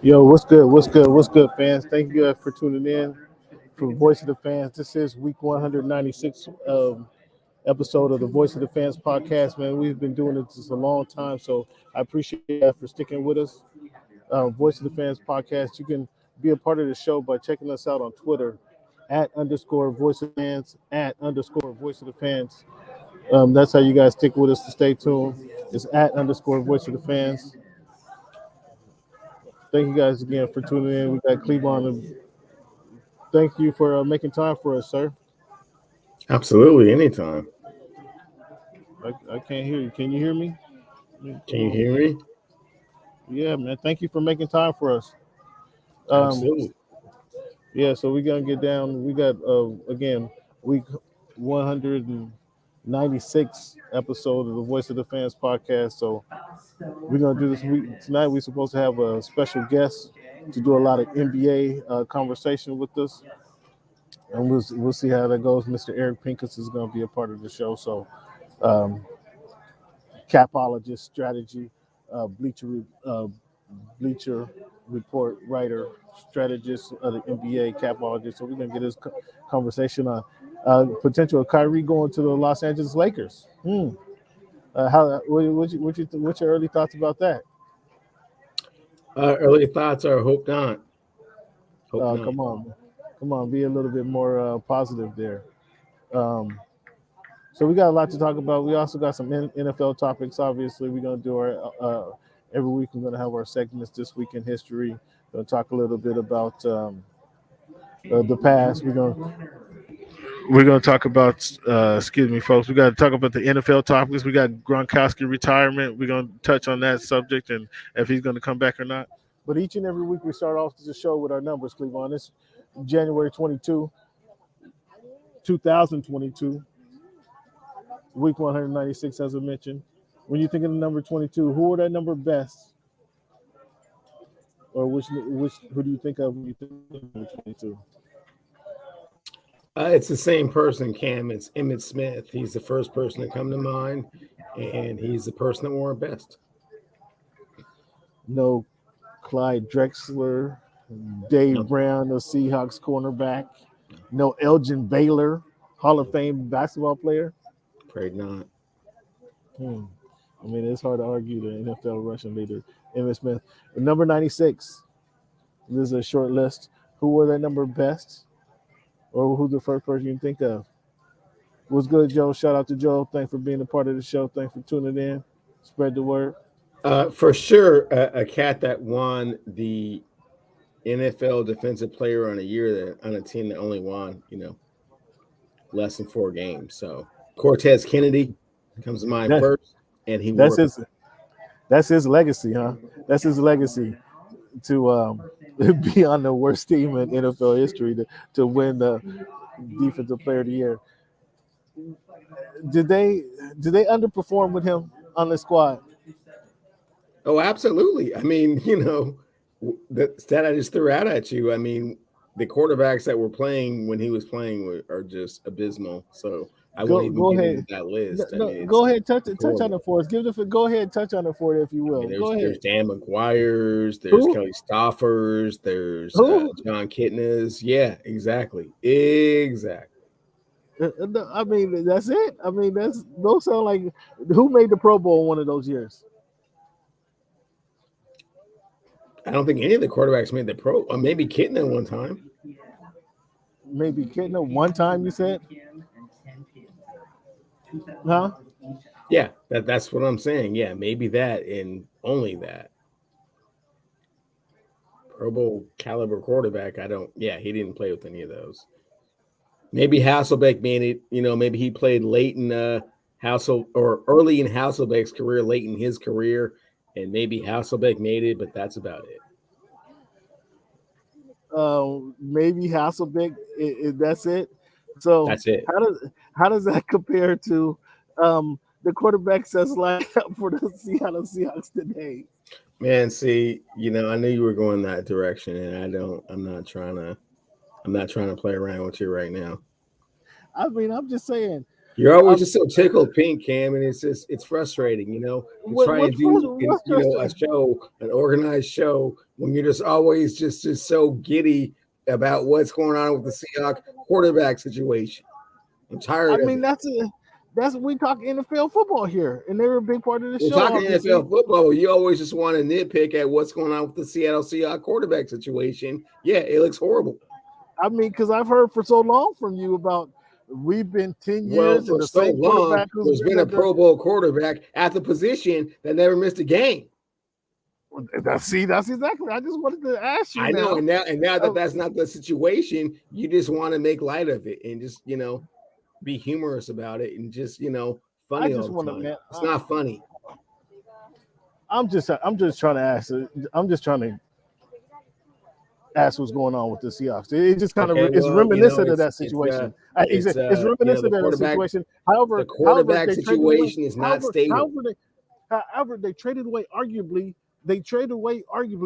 Yo, what's good? What's good? What's good, fans? Thank you guys for tuning in for Voice of the Fans. This is week 196 episode of the Voice of the Fans podcast. Man, we've been doing this a long time, so I appreciate you guys for sticking with us. Voice of the Fans podcast. You can be a part of the show by checking us out on Twitter at underscore Voice of the Fans, at underscore Voice of the Fans. That's how you guys stick with us to stay tuned. It's at underscore Voice of the Fans. Thank you guys again for tuning in. We got Cleveland. Thank you for making time for us, sir. Absolutely, anytime. I can't hear you. Can you hear me? Can you hear me? Yeah, man. Thank you for making time for us. Absolutely. Yeah, so we're gonna get down. We got again week 196 episode of the Voice of the Fans podcast. So we're gonna do this week tonight. We're supposed to have a special guest to do a lot of NBA conversation with us, and we'll see how that goes. Mr. Eric Pincus is gonna be a part of the show. So um, capologist, strategy, Bleacher Report writer, strategist of the NBA, capologist. So we're gonna get this conversation on potential of Kyrie going to the Los Angeles Lakers. What's your early thoughts about that? Early thoughts are hope not. Come on, be a little bit more positive there. Um, So we got a lot to talk about. We also got some NFL topics. Obviously, we're gonna do our every week. We're gonna have our segments this week in history. We're gonna talk a little bit about the past. We're gonna talk about excuse me, folks. We got to talk about the NFL topics. We got Gronkowski retirement. We're gonna touch on that subject and if he's gonna come back or not. But each and every week we start off the show with our numbers, Cleveland. It's January 22, 2022. Week 196, as I mentioned. When you think of the number 22, who are that number best? Or which who do you think of when you think of number 22? It's the same person, Cam. It's Emmitt Smith. He's the first person to come to mind, and he's the person that wore it best. No Clyde Drexler, Dave Brown, the Seahawks cornerback. No Elgin Baylor, Hall of Fame basketball player. Afraid not. I mean, it's hard to argue the NFL rushing leader, Emmitt Smith. Number 96. This is a short list. Who wore that number best? Or who's the first person you think of? What's good, Joe? Shout out to Joe. Thanks for being a part of the show. Thanks for tuning in. Spread the word. For sure, a cat that won the NFL Defensive Player on a year on a team that only won, less than 4 games. So Cortez Kennedy comes to mind first, and that's his legacy, huh? That's his legacy to be on the worst team in NFL history to win the Defensive Player of the Year. Did they underperform with him on the squad? Oh, absolutely. I mean, the stat I just threw out at you. I mean, the quarterbacks that were playing when he was playing are just abysmal. So I won't even get into that list. Go ahead, touch on it for us. Go ahead, touch on it for it if you will. Go ahead. There's Dan McGuire's, there's Kelly Stoffers, there's John Kitna's. Yeah, exactly. I mean, that's it. I mean, those sound like who made the Pro Bowl one of those years? I don't think any of the quarterbacks made the Pro. Maybe Kitna one time. Maybe Kitna one time. You said, huh? Yeah, that's what I'm saying. Yeah, maybe that and only that. Pro Bowl caliber quarterback. He didn't play with any of those. Maybe Hasselbeck made it. Maybe he played late in early in Hasselbeck's career, late in his career. And maybe Hasselbeck made it, but that's about it. Maybe Hasselbeck. That's it. So that's it. How does that compare to the quarterbacks that's lined up for the Seattle Seahawks today? Man, see, I knew you were going that direction, and I'm not trying to play around with you right now. I mean, I'm just saying. You're always just so tickled pink, Cam, and it's frustrating, You try and do, a show, an organized show, when you're just always just so giddy about what's going on with the Seahawks quarterback situation. I'm tired of it. That's we talk NFL football here, and they were a big part of the show. We're talking NFL football. You always just want to nitpick at what's going on with the Seattle Seahawks quarterback situation. Yeah, it looks horrible. I mean, because I've heard for so long from you about we've been 10 years and the same quarterback who's been a Pro Bowl quarterback at the position that never missed a game. That's exactly. I just wanted to ask you. I know, and now that that's not the situation, you just want to make light of it and just be humorous about it and just funny. It's not funny. I'm just trying to ask. I'm just trying to ask what's going on with the Seahawks. It just kind of it's reminiscent of that situation. It's reminiscent of that situation. However, the quarterback situation is not stable. However, they traded away arguably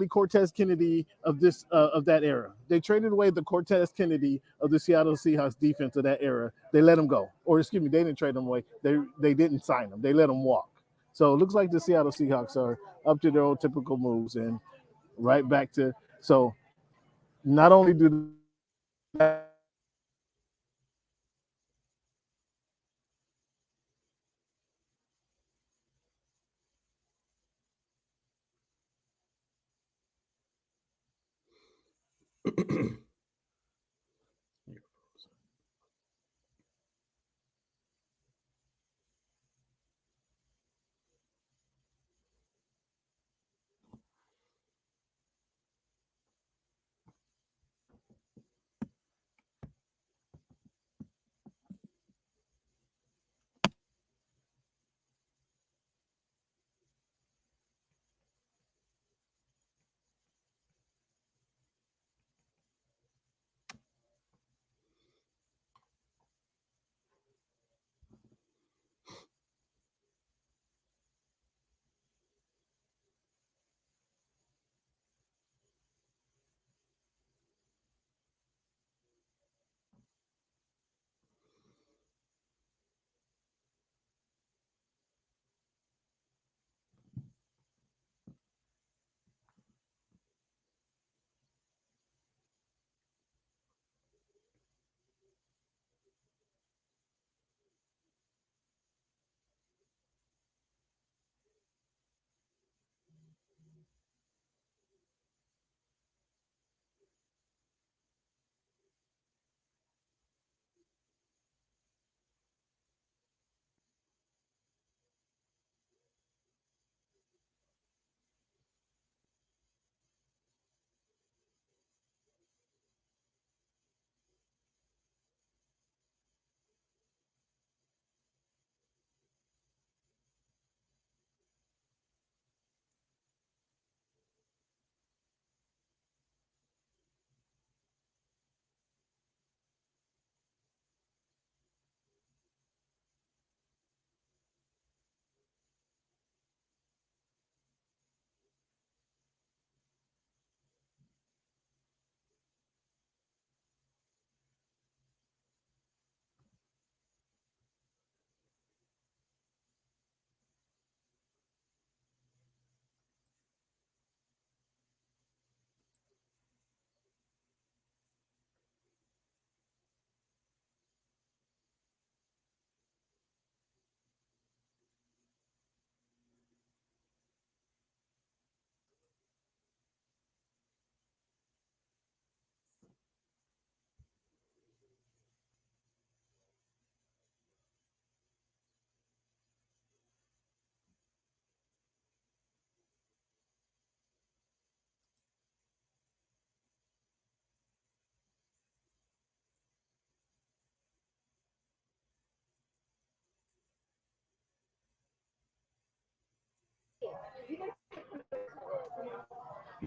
Cortez Kennedy of that era. They traded away the Cortez Kennedy of the Seattle Seahawks defense of that era. They let him go. Or excuse me, they didn't trade him away. They didn't sign him. They let him walk. So it looks like the Seattle Seahawks are up to their old typical moves and right back to so not only do you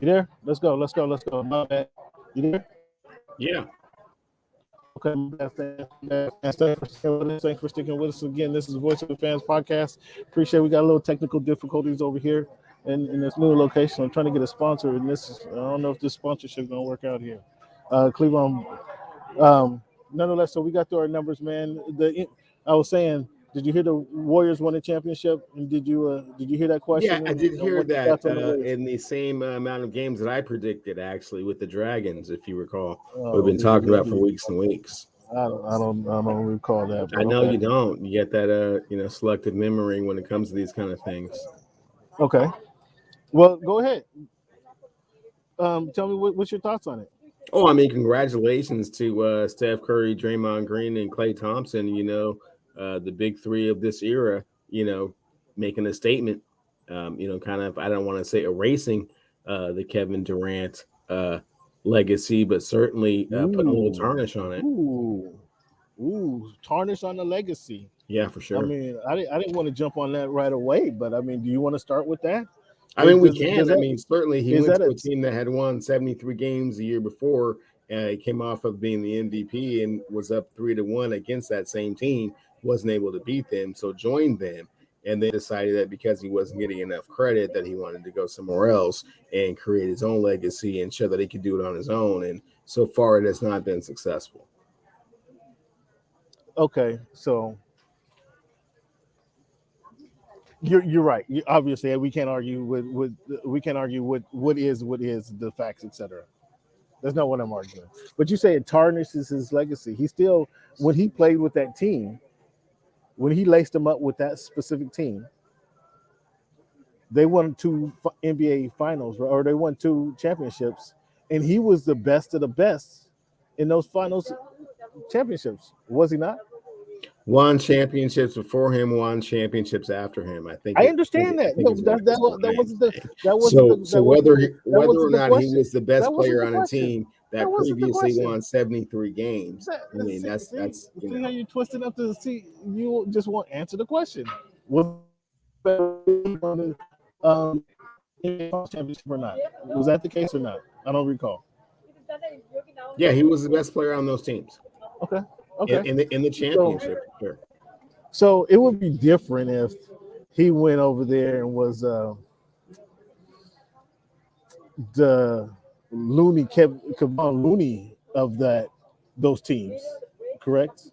there? Let's go. My bad. You there? Yeah. Okay, thanks for sticking with us again. This is Voice of the Fans podcast. Appreciate we got a little technical difficulties over here in this new location. I'm trying to get a sponsor, and I don't know if this sponsorship is gonna work out here. Cleveland. Nonetheless, so we got through our numbers, man. I was saying, did you hear the Warriors won the championship? And did you hear that question? Yeah, I did hear what your that thoughts on the Warriors? in the same amount of games that I predicted, actually, with the Dragons, if you recall. Oh, We've been talking about for weeks and weeks. I don't recall that. But I know okay. you don't. You get that selective memory when it comes to these kind of things. Okay. Well, go ahead. Tell me what's your thoughts on it. Oh, I mean, congratulations to Steph Curry, Draymond Green, and Klay Thompson. The big three of this era. Making a statement. Kind of. I don't want to say erasing the Kevin Durant legacy, but certainly putting a little tarnish on it. Ooh, tarnish on the legacy. Yeah, for sure. I mean, I didn't want to jump on that right away, but I mean, do you want to start with that? I mean, we can. Certainly he went to a team that had won 73 games the year before. He came off of being the MVP and was up 3-1 against that same team, wasn't able to beat them, so joined them, and then decided that because he wasn't getting enough credit that he wanted to go somewhere else and create his own legacy and show that he could do it on his own. And so far, it has not been successful. Okay, so you're right. Obviously, we can't argue with what is the facts, etc. That's not what I'm arguing. But you say it tarnishes his legacy. He still, when he played with that team, when he laced them up with that specific team, they won 2 NBA finals, or they won 2 championships, and he was the best of the best in those finals championships, was he not? Won championships before him, won championships after him. I understand that. No, that wasn't the so whether or not he was the best player on a team that previously won 73 games. I mean, that's see how you twisted up to see. You just won't answer the question. Was championship or not? Was that the case or not? I don't recall. Yeah, he was the best player on those teams. Okay. In the championship, sure. So it would be different if he went over there and was the Kevon Looney of those teams, correct?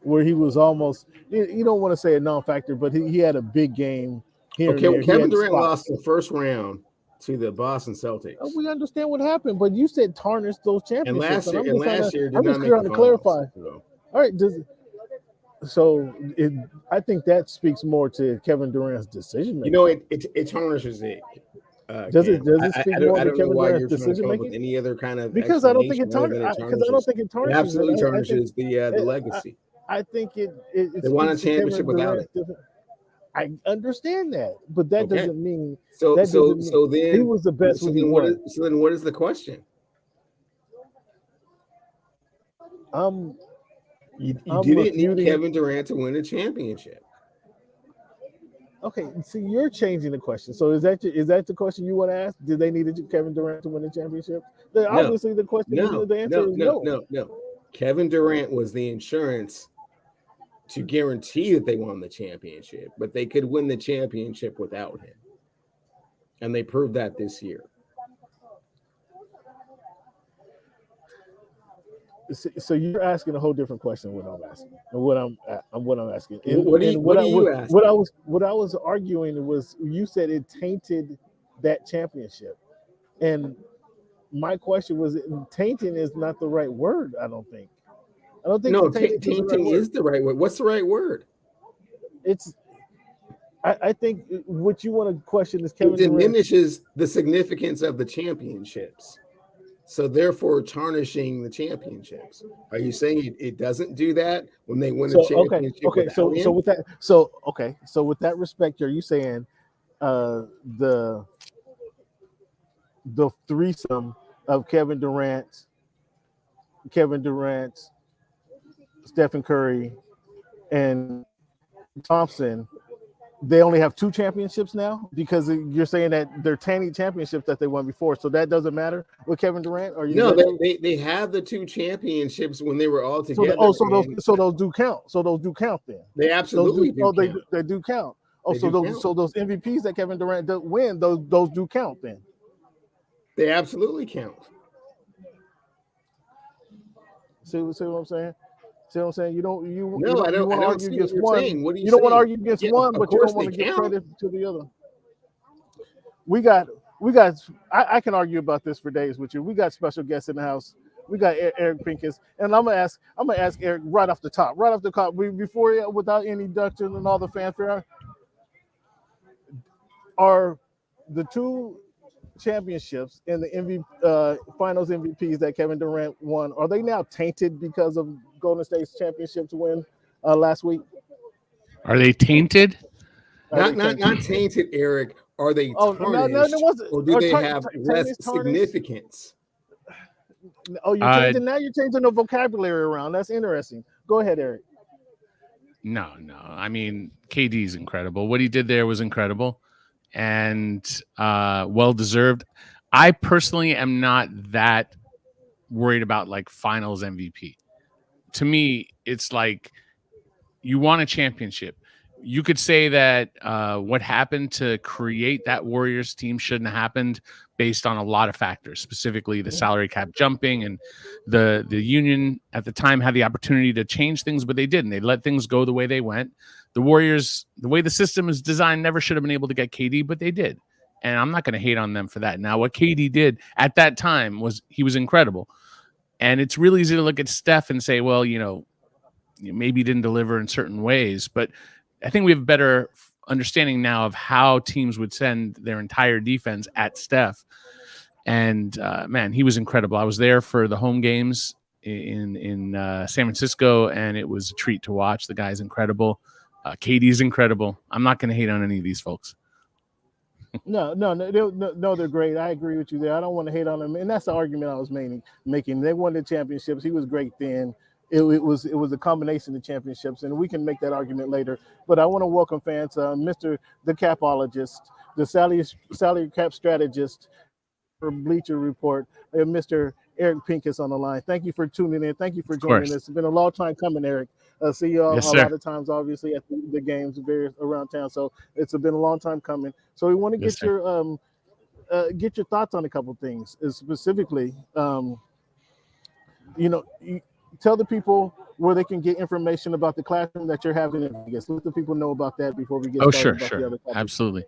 Where he was almost, you don't want to say a non-factor, but he had a big game here. Okay, well, Kevin Durant lost the first round to the Boston Celtics. We understand what happened, but you said tarnish those championships. And last year I'm just trying to clarify. So. All right, I think that speaks more to Kevin Durant's decision making. It tarnishes it. Does it speak more to Kevin Durant's decision making? Any other kind of because I don't think it tarnishes. It absolutely tarnishes the legacy. I think it they won a championship without it. I understand that, but that doesn't mean so then he was the best when he won. So then, what is the question? You didn't need Kevin Durant to win a championship. Okay, so you're changing the question. So is that the question you want to ask? Did they need Kevin Durant to win a championship? Obviously, the question the answer is no. No. Kevin Durant was the insurance to guarantee that they won the championship, but they could win the championship without him. And they proved that this year. So you're asking a whole different question than what I'm asking. What I'm asking. What are you asking? What I was arguing was you said it tainted that championship. And my question was tainting is not the right word, I don't think. No, tainting is the right word. What's the right word? I think what you want to question is Kevin Durant. It diminishes the significance of the championships. So therefore tarnishing the championships. Are you saying it doesn't do that when they win a championship? Okay. So with that respect, are you saying the threesome of Kevin Durant, Stephen Curry, and Thompson, they only have 2 championships now because you're saying that they're tainting championships that they won before, so that doesn't matter with Kevin Durant? Or they have the 2 championships when they were all together. So those do count. So those do count then. They absolutely do. They do count. So those MVPs that Kevin Durant does win, those do count then. They absolutely count. See what I'm saying? See what I'm saying? You don't you No, I don't. want I to don't argue see what against you're one. saying. What are you You don't want to saying? argue against Yeah, one, of but you course don't want to they give count. credit to the other. We got. I can argue about this for days with you. We got special guests in the house. We got Eric Pincus, and I'm gonna ask Eric right off the top, before without any introduction and all the fanfare. Are the two championships and the Finals MVPs that Kevin Durant won, are they now tainted because of Golden State's championships win last week? Are they tainted? Not tainted, Eric. Are they tarnished, or do they have less significance? Oh, you're changing now. You're changing the vocabulary around. That's interesting. Go ahead, Eric. No. I mean, KD's incredible. What he did there was incredible and well deserved. I personally am not that worried about like Finals MVP. To me, it's like you won a championship. You could say that what happened to create that Warriors team shouldn't have happened based on a lot of factors, specifically the salary cap jumping, and the union at the time had the opportunity to change things, but they didn't. They let things go the way they went. The Warriors, the way the system is designed, never should have been able to get KD, but they did. And I'm not going to hate on them for that. Now, what KD did at that time was he was incredible. And it's really easy to look at Steph and say, well, maybe he didn't deliver in certain ways, but I think we have a better understanding now of how teams would send their entire defense at Steph. And man, he was incredible. I was there for the home games in San Francisco, and it was a treat to watch. The guy's incredible. KD's incredible. I'm not going to hate on any of these folks. No, they're great. I agree with you there. I don't want to hate on them, and that's the argument I was making. They won the championships. He was great then. It was a combination of championships, and we can make that argument later. But I want to welcome fans, Mr. the Capologist, the salary cap strategist for Bleacher Report, Mr. Eric Pincus on the line. Thank you for tuning in. Thank you for joining us. It's been a long time coming, Eric. See you all a lot of times, obviously, at the games around town. So it's been a long time coming. So we want to get your thoughts on a couple things, specifically, tell the people where they can get information about the classroom that you're having in Vegas. Let the people know about that before we get started. Sure. Absolutely.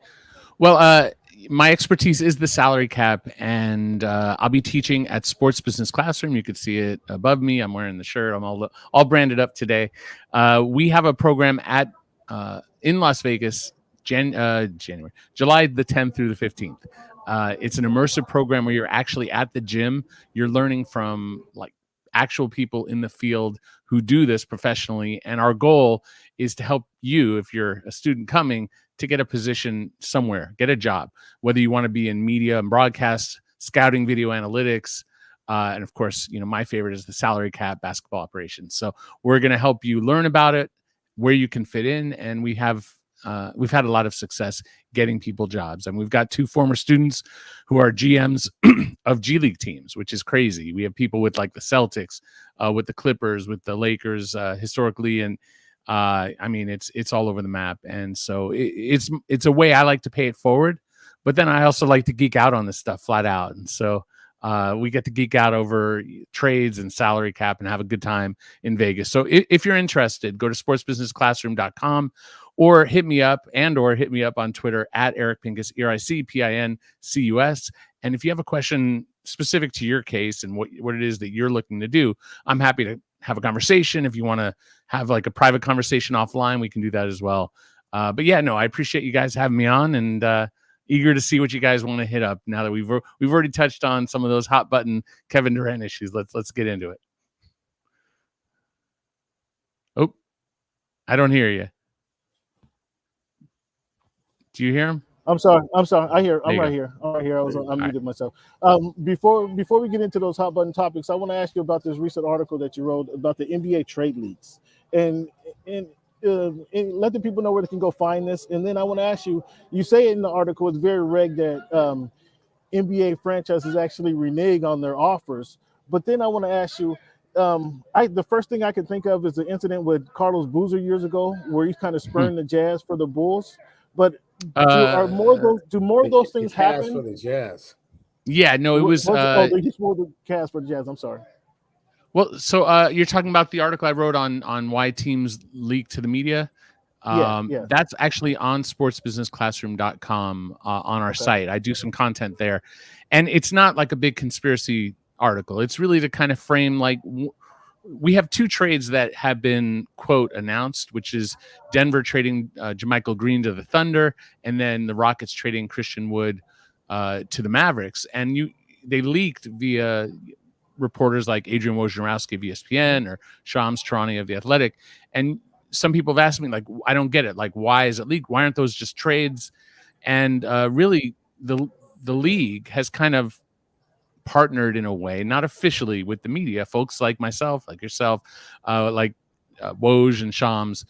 Well, my expertise is the salary cap, and I'll be teaching at Sports Business Classroom. You could see it above me. I'm wearing the shirt. I'm all branded up today. We have a program in Las Vegas, July the 10th through the 15th. It's an immersive program where you're actually at the gym. You're learning from like actual people in the field who do this professionally. And our goal is to help you, if you're a student coming, to get a position somewhere, get a job, whether you want to be in media and broadcast, scouting, video analytics, and of course, my favorite is the salary cap, basketball operations. So we're going to help you learn about it, where you can fit in, and we've had a lot of success getting people jobs. And we've got 2 former students who are GMs of G League teams, which is crazy. We have people with like the Celtics, with the Clippers, with the Lakers historically, and I mean, it's all over the map. And so it's a way I like to pay it forward, but then I also like to geek out on this stuff flat out. And so we get to geek out over trades and salary cap and have a good time in Vegas. So if you're interested, go to sportsbusinessclassroom.com or hit me up on Twitter at Eric Pincus, EricPincus. And if you have a question specific to your case and what it is that you're looking to do, I'm happy to have a conversation. If you want to have like a private conversation offline, we can do that as well. But yeah, no, I appreciate you guys having me on, and eager to see what you guys want to hit up now that we've already touched on some of those hot button Kevin Durant issues. Let's get into it. Oh, I don't hear you. Do you hear him? I'm sorry. I hear. I'm right here. I was unmuted myself. Before we get into those hot button topics, I want to ask you about this recent article that you wrote about the NBA trade leaks, and let the people know where they can go find this. And then I want to ask you. You say in the article it's very rare that NBA franchises actually renege on their offers. But then I want to ask you. The first thing I can think of is the incident with Carlos Boozer years ago, where he kind of spurned the Jazz for the Bulls. But do more of those things happen for the Jazz? Yeah, no, it was. They just more the Cavs for the Jazz. I'm sorry. Well, so you're talking about the article I wrote on why teams leak to the media. Yeah. That's actually on sportsbusinessclassroom.com on our site. I do some content there, and it's not like a big conspiracy article. It's really to kind of frame like we have two trades that have been quote announced, which is Denver trading JaMychal Green to the Thunder, and then the Rockets trading Christian Wood to the Mavericks. And they leaked via reporters like Adrian Wojnarowski of ESPN or Shams Charania of The Athletic. And some people have asked me, like, I don't get it. Like, why is it leaked? Why aren't those just trades? And really, the league has kind of partnered in a way, not officially, with the media, folks like myself, like yourself, like Woj and Shams,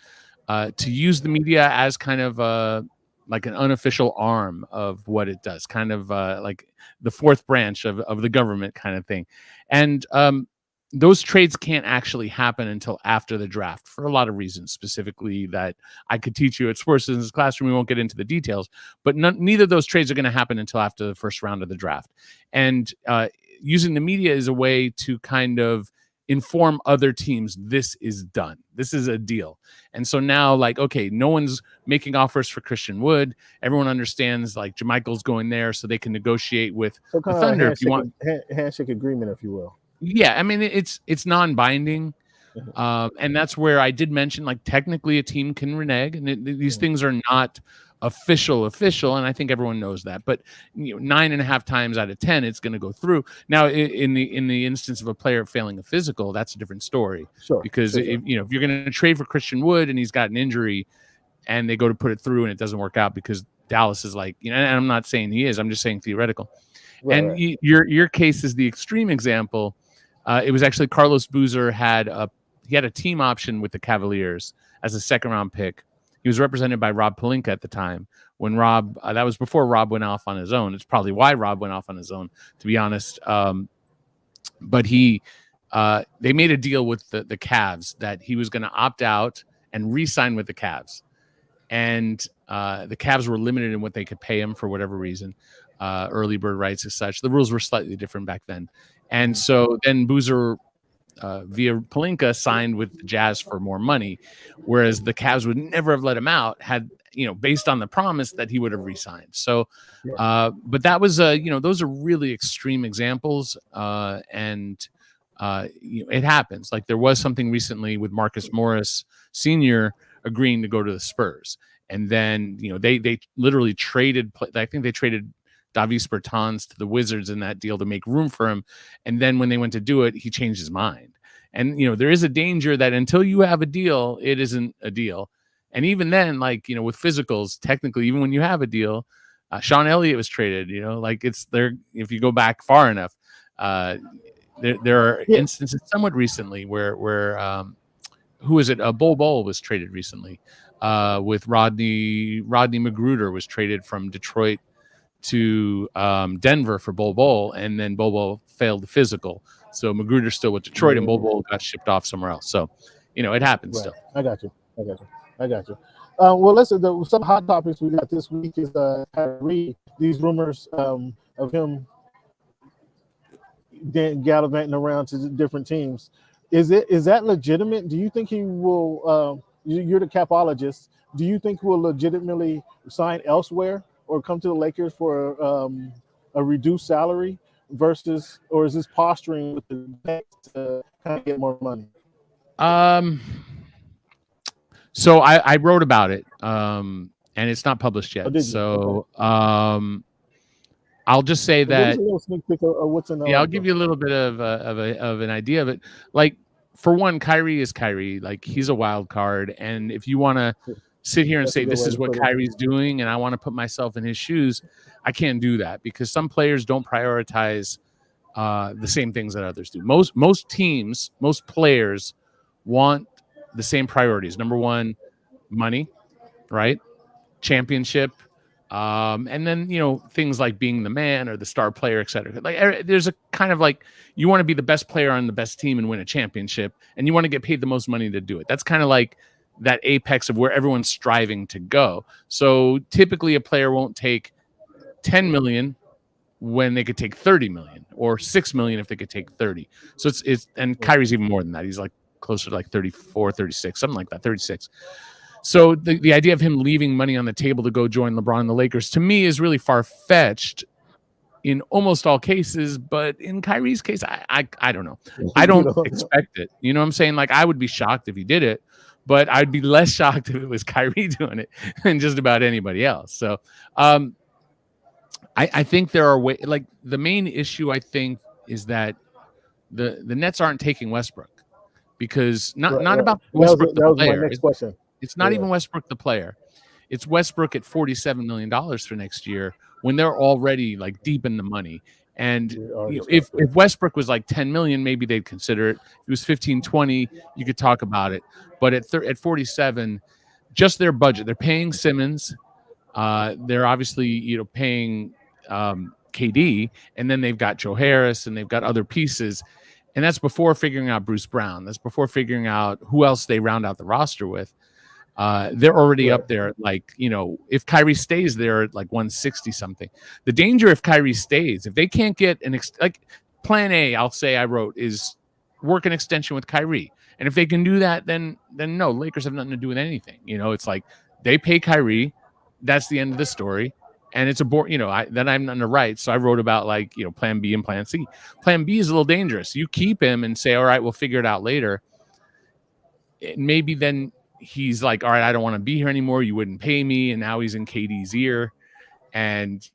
to use the media as kind of like an unofficial arm of what it does, kind of like the fourth branch of the government kind of thing. And those trades can't actually happen until after the draft for a lot of reasons, specifically that I could teach you at Sports Business Classroom. We won't get into the details, but neither of those trades are going to happen until after the first round of the draft. And using the media is a way to kind of inform other teams this is done. This is a deal. And so now, like, okay, no one's making offers for Christian Wood. Everyone understands like JaMychal's going there so they can negotiate with the Thunder if you want. Handshake agreement, if you will. Yeah, I mean, it's non-binding. And that's where I did mention, like, technically a team can renege, and these things are not official, and I think everyone knows that. But 9.5 times out of 10, it's going to go through. Now, in the instance of a player failing a physical, that's a different story. Sure. Because if you're going to trade for Christian Wood and he's got an injury, and they go to put it through and it doesn't work out because Dallas is like, and I'm not saying he is, I'm just saying theoretical. Right. Your case is the extreme example. It was actually Carlos Boozer had a team option with the Cavaliers as a second-round pick. He was represented by Rob Pelinka at the time. When Rob, that was before Rob went off on his own. It's probably why Rob went off on his own, to be honest. But they made a deal with the Cavs that he was going to opt out and re-sign with the Cavs. And the Cavs were limited in what they could pay him for whatever reason, early bird rights as such. The rules were slightly different back then. And so then Boozer, via Pelinka, signed with the Jazz for more money, whereas the Cavs would never have let him out, based on the promise that he would have re-signed. So, but that was, those are really extreme examples, and it happens. Like there was something recently with Marcus Morris Sr. agreeing to go to the Spurs, and then they literally traded. I think they traded Davis Bertans to the Wizards in that deal to make room for him. And then when they went to do it, he changed his mind. And, there is a danger that until you have a deal, it isn't a deal. And even then, like, with physicals, technically, even when you have a deal, Sean Elliott was traded, like it's there. If you go back far enough, there are instances somewhat recently where who is it? Bol Bol was traded recently with Rodney Magruder was traded from Detroit to Denver for Bol Bol, and then Bol Bol failed the physical. So Magruder's still with Detroit, and Bol Bol got shipped off somewhere else. So, it happens still. I got you. Well, listen, some hot topics we got this week is Kyrie. These rumors of him gallivanting around to different teams. Is that legitimate? Do you think he will? You're the capologist. Do you think he will legitimately sign elsewhere or come to the Lakers for a reduced salary versus, or is this posturing with the Nets to kind of get more money? So I wrote about it, and it's not published yet. I'll just say that. I'll give you a little bit of an idea of it. Like, for one, Kyrie is Kyrie. Like, he's a wild card, and if you want to sit here and say this is what Kyrie's doing and I want to put myself in his shoes, I can't do that because some players don't prioritize the same things that others do. Most teams, most players want the same priorities. Number one, money, right? Championship. And then, things like being the man or the star player, et cetera. Like, there's a kind of like, you want to be the best player on the best team and win a championship, and you want to get paid the most money to do it. That's kind of like that apex of where everyone's striving to go. So typically a player won't take 10 million when they could take 30 million or 6 million if they could take 30. So it's and Kyrie's even more than that. He's like closer to like 34, 36, something like that, 36. So the idea of him leaving money on the table to go join LeBron and the Lakers, to me, is really far-fetched in almost all cases. But in Kyrie's case, I don't know. I don't expect it. You know what I'm saying? Like, I would be shocked if he did it, but I'd be less shocked if it was Kyrie doing it than just about anybody else. So I think there are ways. Like, the main issue, I think, is that the Nets aren't taking Westbrook, because not about Westbrook the player. My next question. It's not even Westbrook the player. It's Westbrook at $47 million for next year, when they're already like deep in the money. And if Westbrook was like 10 million, maybe they'd consider it. If it was 15, 20, you could talk about it. But at 47, just their budget, they're paying Simmons. They're obviously, paying KD, and then they've got Joe Harris, and they've got other pieces. And that's before figuring out Bruce Brown. That's before figuring out who else they round out the roster with. They're already up there. Like, if Kyrie stays there at like 160 something, the danger if Kyrie stays, if they can't get like plan A, I'll say I wrote, is work an extension with Kyrie. And if they can do that, then no, Lakers have nothing to do with anything. It's like they pay Kyrie. That's the end of the story. And it's then I'm on the right. So I wrote about like, plan B and plan C. Plan B is a little dangerous. You keep him and say, all right, we'll figure it out later. Maybe then he's like, all right, I don't want to be here anymore. You wouldn't pay me. And now he's in KD's ear. And,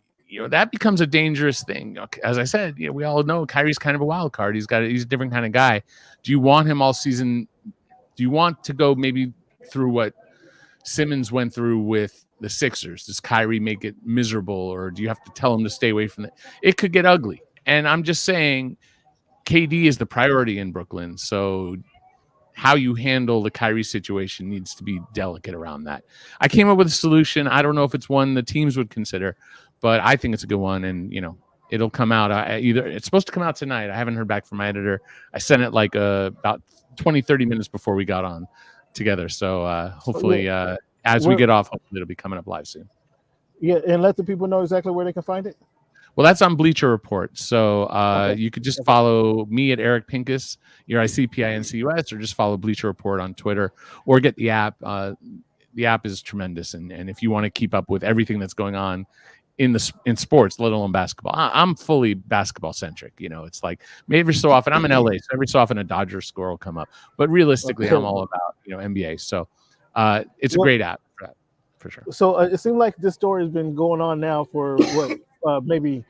that becomes a dangerous thing. As I said, we all know Kyrie's kind of a wild card. He's a different kind of guy. Do you want him all season? Do you want to go maybe through what Simmons went through with the Sixers? Does Kyrie make it miserable, or do you have to tell him to stay away from it? It could get ugly. And I'm just saying, KD is the priority in Brooklyn. So how you handle the Kyrie situation needs to be delicate around that. I came up with a solution. I don't know if it's one the teams would consider, but I think it's a good one. And, it'll come out. It's supposed to come out tonight. I haven't heard back from my editor. I sent it like about 20, 30 minutes before we got on together. So hopefully as we get off, hopefully it'll be coming up live soon. Yeah, and let the people know exactly where they can find it. Well, that's on Bleacher Report. So you could just follow me at Eric Pincus, ERICPINCUS, or just follow Bleacher Report on Twitter, or get the app. The app is tremendous. And if you want to keep up with everything that's going on in sports, let alone basketball, I'm fully basketball centric. It's like maybe every so often, I'm in LA, so every so often a Dodgers score will come up. But realistically, I'm all about, NBA. So it's a great app for that, for sure. So it seems like this story has been going on now for what? Maybe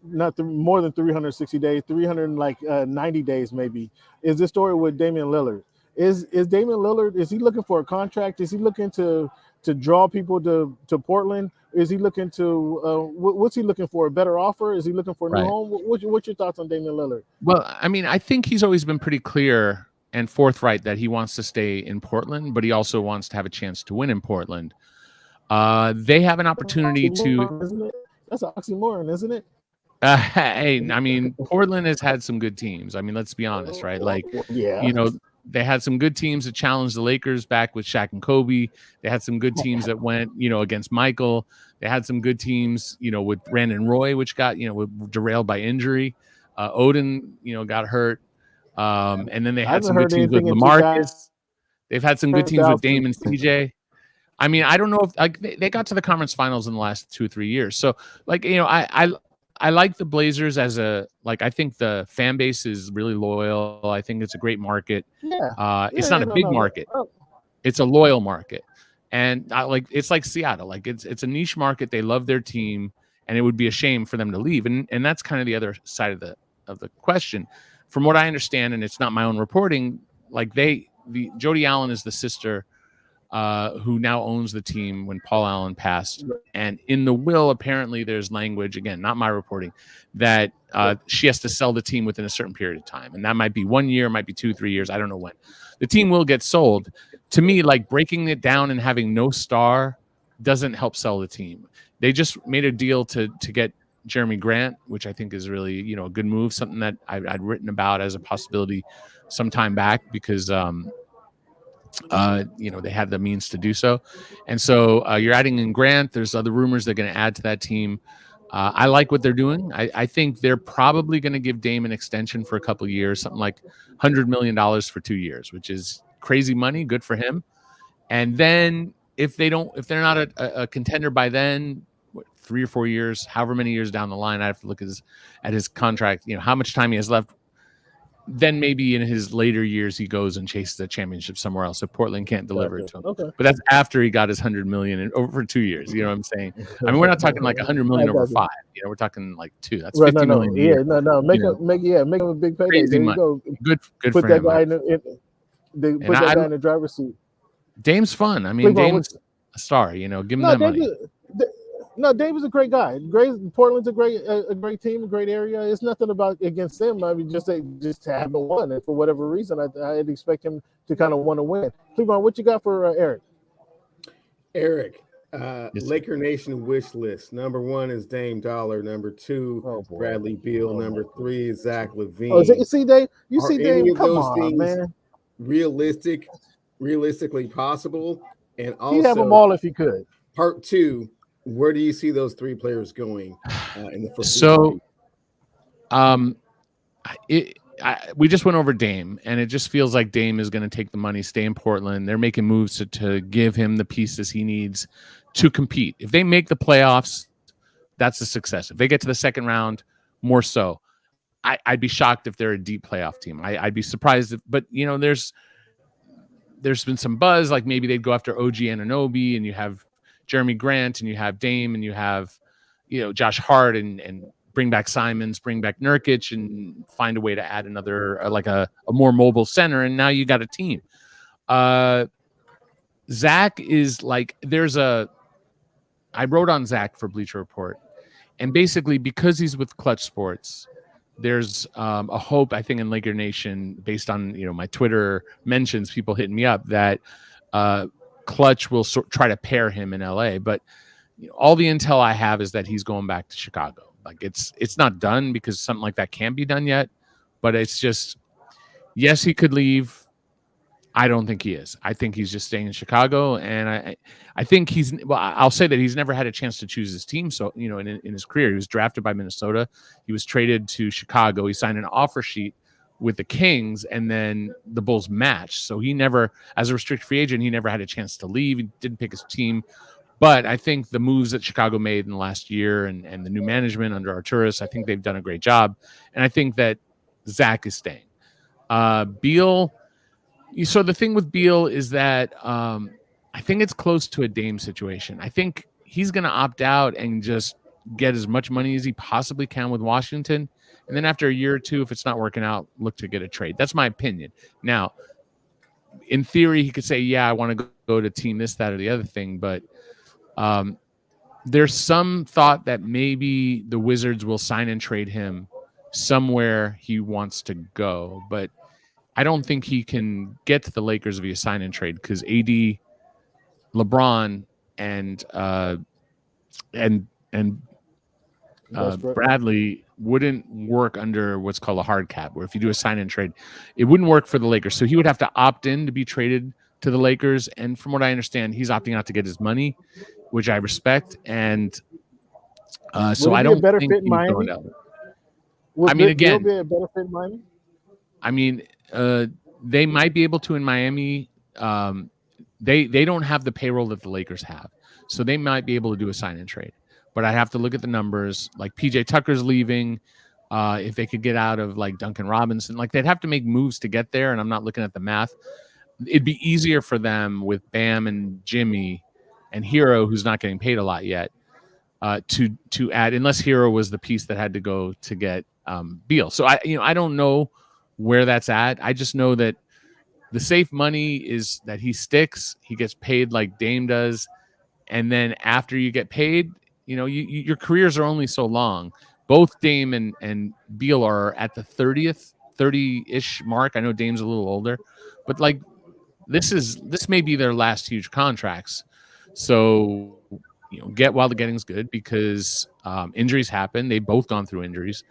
not more than 360 days, 390 days maybe. Is this story with Damian Lillard? Is Damian Lillard, is he looking for a contract? Is he looking to draw people to Portland? Is he looking to what's he looking for? A better offer? Is he looking for a new home? What's your thoughts on Damian Lillard? Well, I mean, I think he's always been pretty clear and forthright that he wants to stay in Portland, but he also wants to have a chance to win in Portland. They have an opportunity to. That's an oxymoron, isn't it? Hey, I mean, Portland has had some good teams. I mean, let's be honest, right? Like, they had some good teams that challenged the Lakers back with Shaq and Kobe. They had some good teams that went, against Michael. They had some good teams, with Brandon Roy, which got, derailed by injury. Odin, got hurt. And then they had some good teams with LaMarcus. They've had some good teams with Dame and CJ. I mean, I don't know if they got to the conference finals in the last 2 or 3 years. So, I like the Blazers as I think the fan base is really loyal. I think it's a great market. It's not a big market. It's a loyal market. And it's like Seattle. Like it's a niche market. They love their team, and it would be a shame for them to leave. And that's kind of the other side of the question. From what I understand, and it's not my own reporting, Jody Allen is the sister who now owns the team when Paul Allen passed. And in the will, apparently there's language, again, not my reporting, that she has to sell the team within a certain period of time. And that might be 1 year, might be 2, 3 years. I don't know when. The team will get sold. To me, breaking it down and having no star doesn't help sell the team. They just made a deal to get Jeremy Grant, which I think is really, a good move, something that I'd written about as a possibility some time back because they had the means to do so. And so you're adding in Grant. There's other rumors they're going to add to that team. I like what they're doing. I think they're probably going to give Dame an extension for a couple of years, something like $100 million for 2 years, which is crazy money. Good for him. And then if they're not a contender by then, 3 or 4 years, however many years down the line, I have to look at his contract, how much time he has left. Then maybe in his later years, he goes and chases a championship somewhere else. So Portland can't deliver it to him. Okay. But that's after he got his $100 million over for 2 years. You know what I'm saying? I mean, we're not talking like $100 million over 5. We're talking like 2. That's $50 million. Yeah, no. Make him a big payday. Crazy There money. you go. Good put for that him. guy put that guy in the driver's seat. Dame's fun. I mean, Dame's a star. Give him that money. Dave is a great guy. Portland's a great team, a great area. It's nothing about against them. I mean, just haven't won, and for whatever reason, I'd expect him to kind of want to win. Cleveland, what you got for Eric? Eric, Laker Nation wish list. Number 1 is Dame Dollar. Number 2, Bradley Beal. Number 3 is Zach LaVine. Oh, you see, Dave? You see, Dave? Come on, man. Realistically possible, and also he'd have them all if he could. Part 2. Where do you see those 3 players going in the first? So, we just went over Dame, and it just feels like Dame is going to take the money, stay in Portland. They're making moves to give him the pieces he needs to compete. If they make the playoffs, that's a success. If they get to the second round, more so. I'd be shocked if they're a deep playoff team. I'd be surprised but there's been some buzz, like maybe they'd go after OG Anunoby, and you have Jeremy Grant, and you have Dame, and you have, Josh Hart, and bring back Simons, bring back Nurkic, and find a way to add another, like a more mobile center, and now you got a team. Zach is like, I wrote on Zach for Bleacher Report, and basically because he's with Clutch Sports, there's a hope, I think, in Laker Nation, based on my Twitter mentions, people hitting me up, that Clutch will try to pair him in LA, but all the intel I have is that he's going back to Chicago. Like it's not done, because something like that can't be done yet, but it's just, yes, he could leave. I don't think he is. I think he's just staying in Chicago, and I think I'll say that he's never had a chance to choose his team. So in his career, he was drafted by Minnesota, he was traded to Chicago, he signed an offer sheet with the Kings, and then the Bulls matched. So he never, as a restricted free agent, he never had a chance to leave. He didn't pick his team. But I think the moves that Chicago made in the last year, and the new management under Arturis, I think they've done a great job. And I think that Zach is staying. Beal, so the thing with Beal is that I think it's close to a Dame situation. I think he's going to opt out and just get as much money as he possibly can with Washington. And then after a year or two, if it's not working out, look to get a trade. That's my opinion. Now, in theory, he could say, yeah, I want to go to team this, that, or the other thing. But there's some thought that maybe the Wizards will sign and trade him somewhere he wants to go. But I don't think he can get to the Lakers via sign and trade, because AD, LeBron, and Bradley wouldn't work under what's called a hard cap, where if you do a sign and trade, it wouldn't work for the Lakers. So he would have to opt in to be traded to the Lakers. And from what I understand, he's opting out to get his money, which I respect. And so I don't think he's going down. I mean, again, be a better fit in Miami? I mean, they might be able to in Miami. They don't have the payroll that the Lakers have, so they might be able to do a sign and trade. But I have to look at the numbers. Like PJ Tucker's leaving. If they could get out of like Duncan Robinson, like they'd have to make moves to get there. And I'm not looking at the math. It'd be easier for them with Bam and Jimmy and Hero, who's not getting paid a lot yet, to add, unless Hero was the piece that had to go to get Beal. So I don't know where that's at. I just know that the safe money is that he sticks. He gets paid like Dame does, and then after you get paid, your careers are only so long. Both Dame and Beal are at the 30-ish mark. I know Dame's a little older, but like this may be their last huge contracts. So get while the getting's good, because injuries happen. They've both gone through injuries,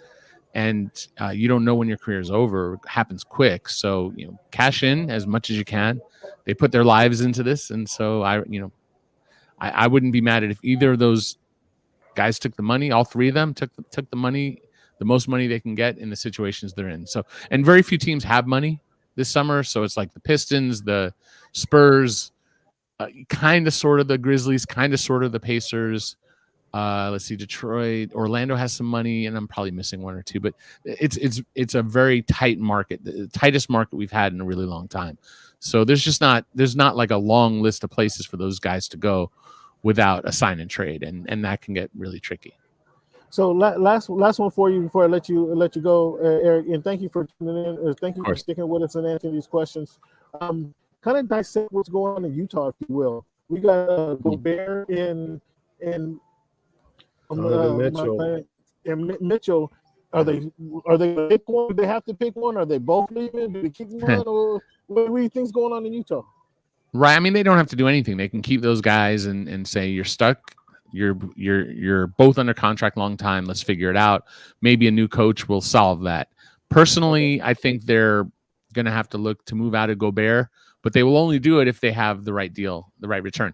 and you don't know when your career is over. It happens quick. So cash in as much as you can. They put their lives into this, and so I wouldn't be mad at if either of those Guys took the money. All three of them took the money, the most money they can get in the situations they're in. So, and very few teams have money this summer. So it's like the Pistons, the Spurs, kind of sort of the Grizzlies, kind of sort of the Pacers. Let's see, Detroit, Orlando has some money, and I'm probably missing one or two, but it's a very tight market, the tightest market we've had in a really long time. So there's not like a long list of places for those guys to go without a sign and trade, and that can get really tricky. So last one for you before I let you go, Eric, and thank you for tuning in. Thank you for sticking with us and answering these questions. Kind of dissect what's going on in Utah, if you will. We got Gobert and Mitchell. And Mitchell, are they pick one? Do they have to pick one? Are they both leaving? Do they keep one? Or what do you think's going on in Utah? Right. I mean, they don't have to do anything. They can keep those guys and say you're stuck. You're both under contract long time. Let's figure it out. Maybe a new coach will solve that. Personally, I think they're going to have to look to move out of Gobert, but they will only do it if they have the right deal, the right return.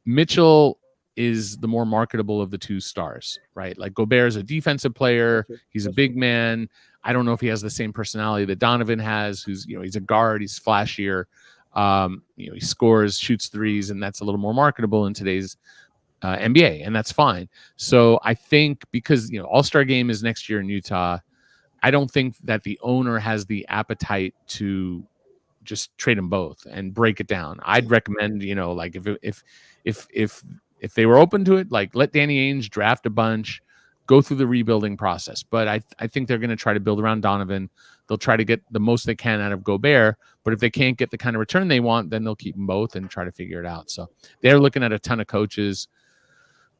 Mitchell is the more marketable of the two stars, right? Like Gobert is a defensive player. He's a big man. I don't know if he has the same personality that Donovan has, who's, he's a guard. He's flashier. He scores, shoots threes, and that's a little more marketable in today's NBA, and that's fine. So I think because, All-Star game is next year in Utah, I don't think that the owner has the appetite to just trade them both and break it down. I'd recommend, like if they were open to it, like let Danny Ainge draft a bunch, go through the rebuilding process. But I think they're going to try to build around Donovan. They'll try to get the most they can out of Gobert. But if they can't get the kind of return they want, then they'll keep them both and try to figure it out. So they're looking at a ton of coaches.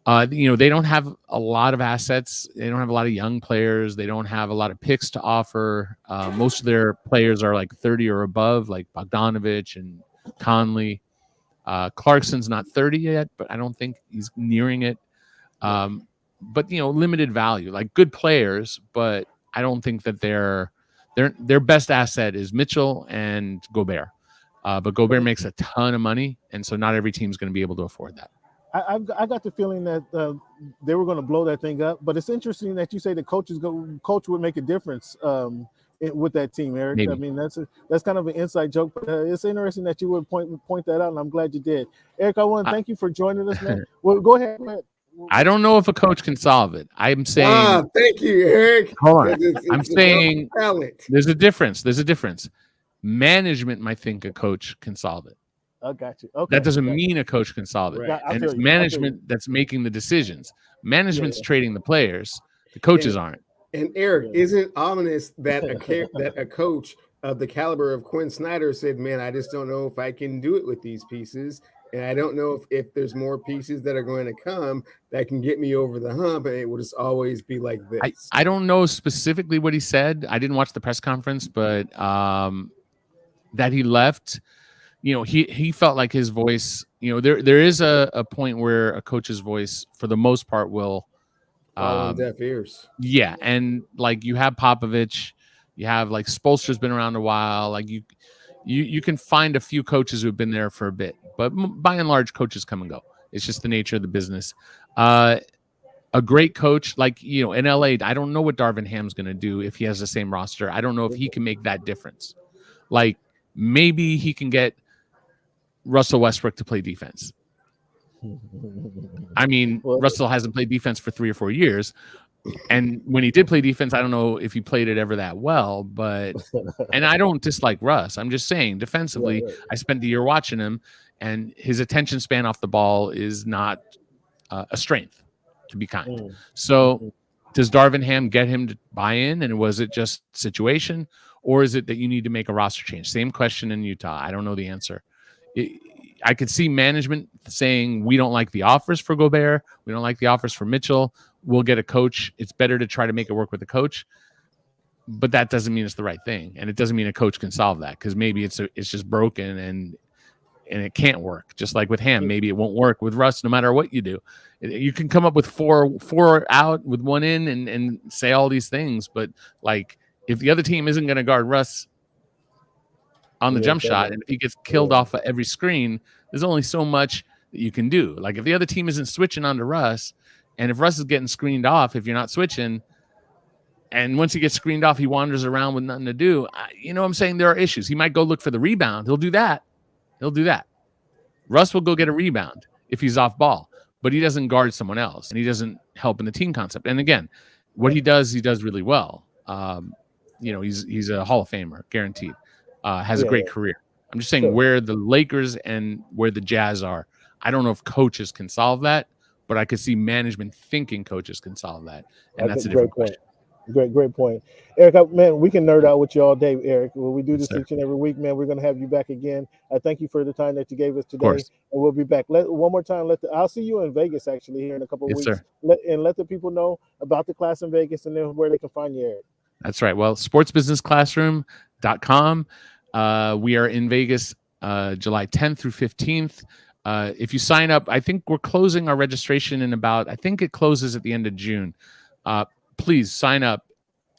They don't have a lot of assets. They don't have a lot of young players. They don't have a lot of picks to offer. Most of their players are like 30 or above, like Bogdanovich and Conley. Clarkson's not 30 yet, but I don't think he's nearing it. But limited value, like good players, but I don't think that their best asset is Mitchell and Gobert. But Gobert makes a ton of money, and so not every team's going to be able to afford that. I got the feeling that they were going to blow that thing up, but it's interesting that you say the coach would make a difference with that team, Eric. Maybe. I mean, that's kind of an inside joke, but it's interesting that you would point that out, and I'm glad you did. Eric, I want to thank you for joining us, man. Well, go ahead. I don't know if a coach can solve it. I'm saying. Thank you, Eric. Hold on. I'm saying there's a difference. Management might think a coach can solve it. I got you. Okay. That doesn't mean a coach can solve it. Right. And it's management that's making the decisions. Management's trading the players. The coaches aren't. And Eric, isn't it ominous that a coach of the caliber of Quinn Snyder said, man, I just don't know if I can do it with these pieces. And I don't know if there's more pieces that are going to come that can get me over the hump. And it will just always be like this. I don't know specifically what he said. I didn't watch the press conference, but that he left, he felt like his voice, there is a point where a coach's voice, for the most part, will fall on deaf ears. Yeah. And like you have Popovich, you have like Spoelstra's been around a while. Like you can find a few coaches who've been there for a bit, but by and large, coaches come and go. It's just the nature of the business. A great coach, like, in LA, I don't know what Darvin Ham's going to do if he has the same roster. I don't know if he can make that difference. Like maybe he can get Russell Westbrook to play defense. I mean, Russell hasn't played defense for 3 or 4 years. And when he did play defense, I don't know if he played it ever that well, but, and I don't dislike Russ. I'm just saying defensively, I spent the year watching him, and his attention span off the ball is not a strength, to be kind. So does Darvin Ham get him to buy in? And was it just situation, or is it that you need to make a roster change? Same question in Utah. I don't know the answer. I could see management saying, we don't like the offers for Gobert. We don't like the offers for Mitchell. We'll get a coach. It's better to try to make it work with a coach. But that doesn't mean it's the right thing. And it doesn't mean a coach can solve that, because maybe it's just broken and it can't work. Just like with Ham, maybe it won't work with Russ no matter what you do. You can come up with four out with one in and say all these things. But like if the other team isn't going to guard Russ on the jump shot, and if he gets killed off of every screen, there's only so much that you can do. Like if the other team isn't switching onto Russ And if Russ is getting screened off, if you're not switching, and once he gets screened off, he wanders around with nothing to do. You know what I'm saying? There are issues. He might go look for the rebound. He'll do that. Russ will go get a rebound if he's off ball, but he doesn't guard someone else, and he doesn't help in the team concept. And again, what he does really well. He's a Hall of Famer, guaranteed. Has a great career. I'm just saying where the Lakers and where the Jazz are. I don't know if coaches can solve that, but I could see management thinking coaches can solve that, and that's a different question. Great point. Eric, man, we can nerd out with you all day, Eric. When we do this each and every week, man, we're going to have you back again. I thank you for the time that you gave us today. And we'll be back. One more time, I'll see you in Vegas, actually, here in a couple of weeks. Sir. Let the people know about the class in Vegas and then where they can find you, Eric. That's right. Well, sportsbusinessclassroom.com. We are in Vegas July 10th through 15th. If you sign up, I think we're closing our registration I think it closes at the end of June. Please sign up.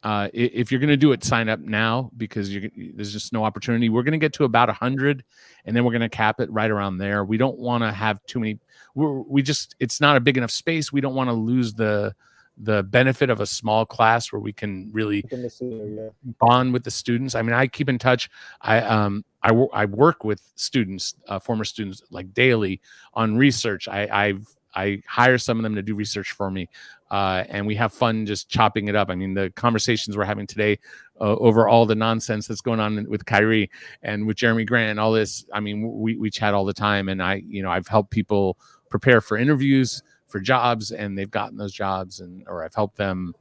If you're going to do it, sign up now because there's just no opportunity. We're going to get to about 100, and then we're going to cap it right around there. We don't want to have too many. It's not a big enough space. We don't want to lose the benefit of a small class where we can really bond with the students. I mean, I keep in touch. I work with students, former students, like daily on research. I hire some of them to do research for me, and we have fun just chopping it up. I mean, the conversations we're having today over all the nonsense that's going on with Kyrie and with Jeremy Grant and all this. I mean, we chat all the time, and I've helped people prepare for interviews for jobs, and they've gotten those jobs, or I've helped them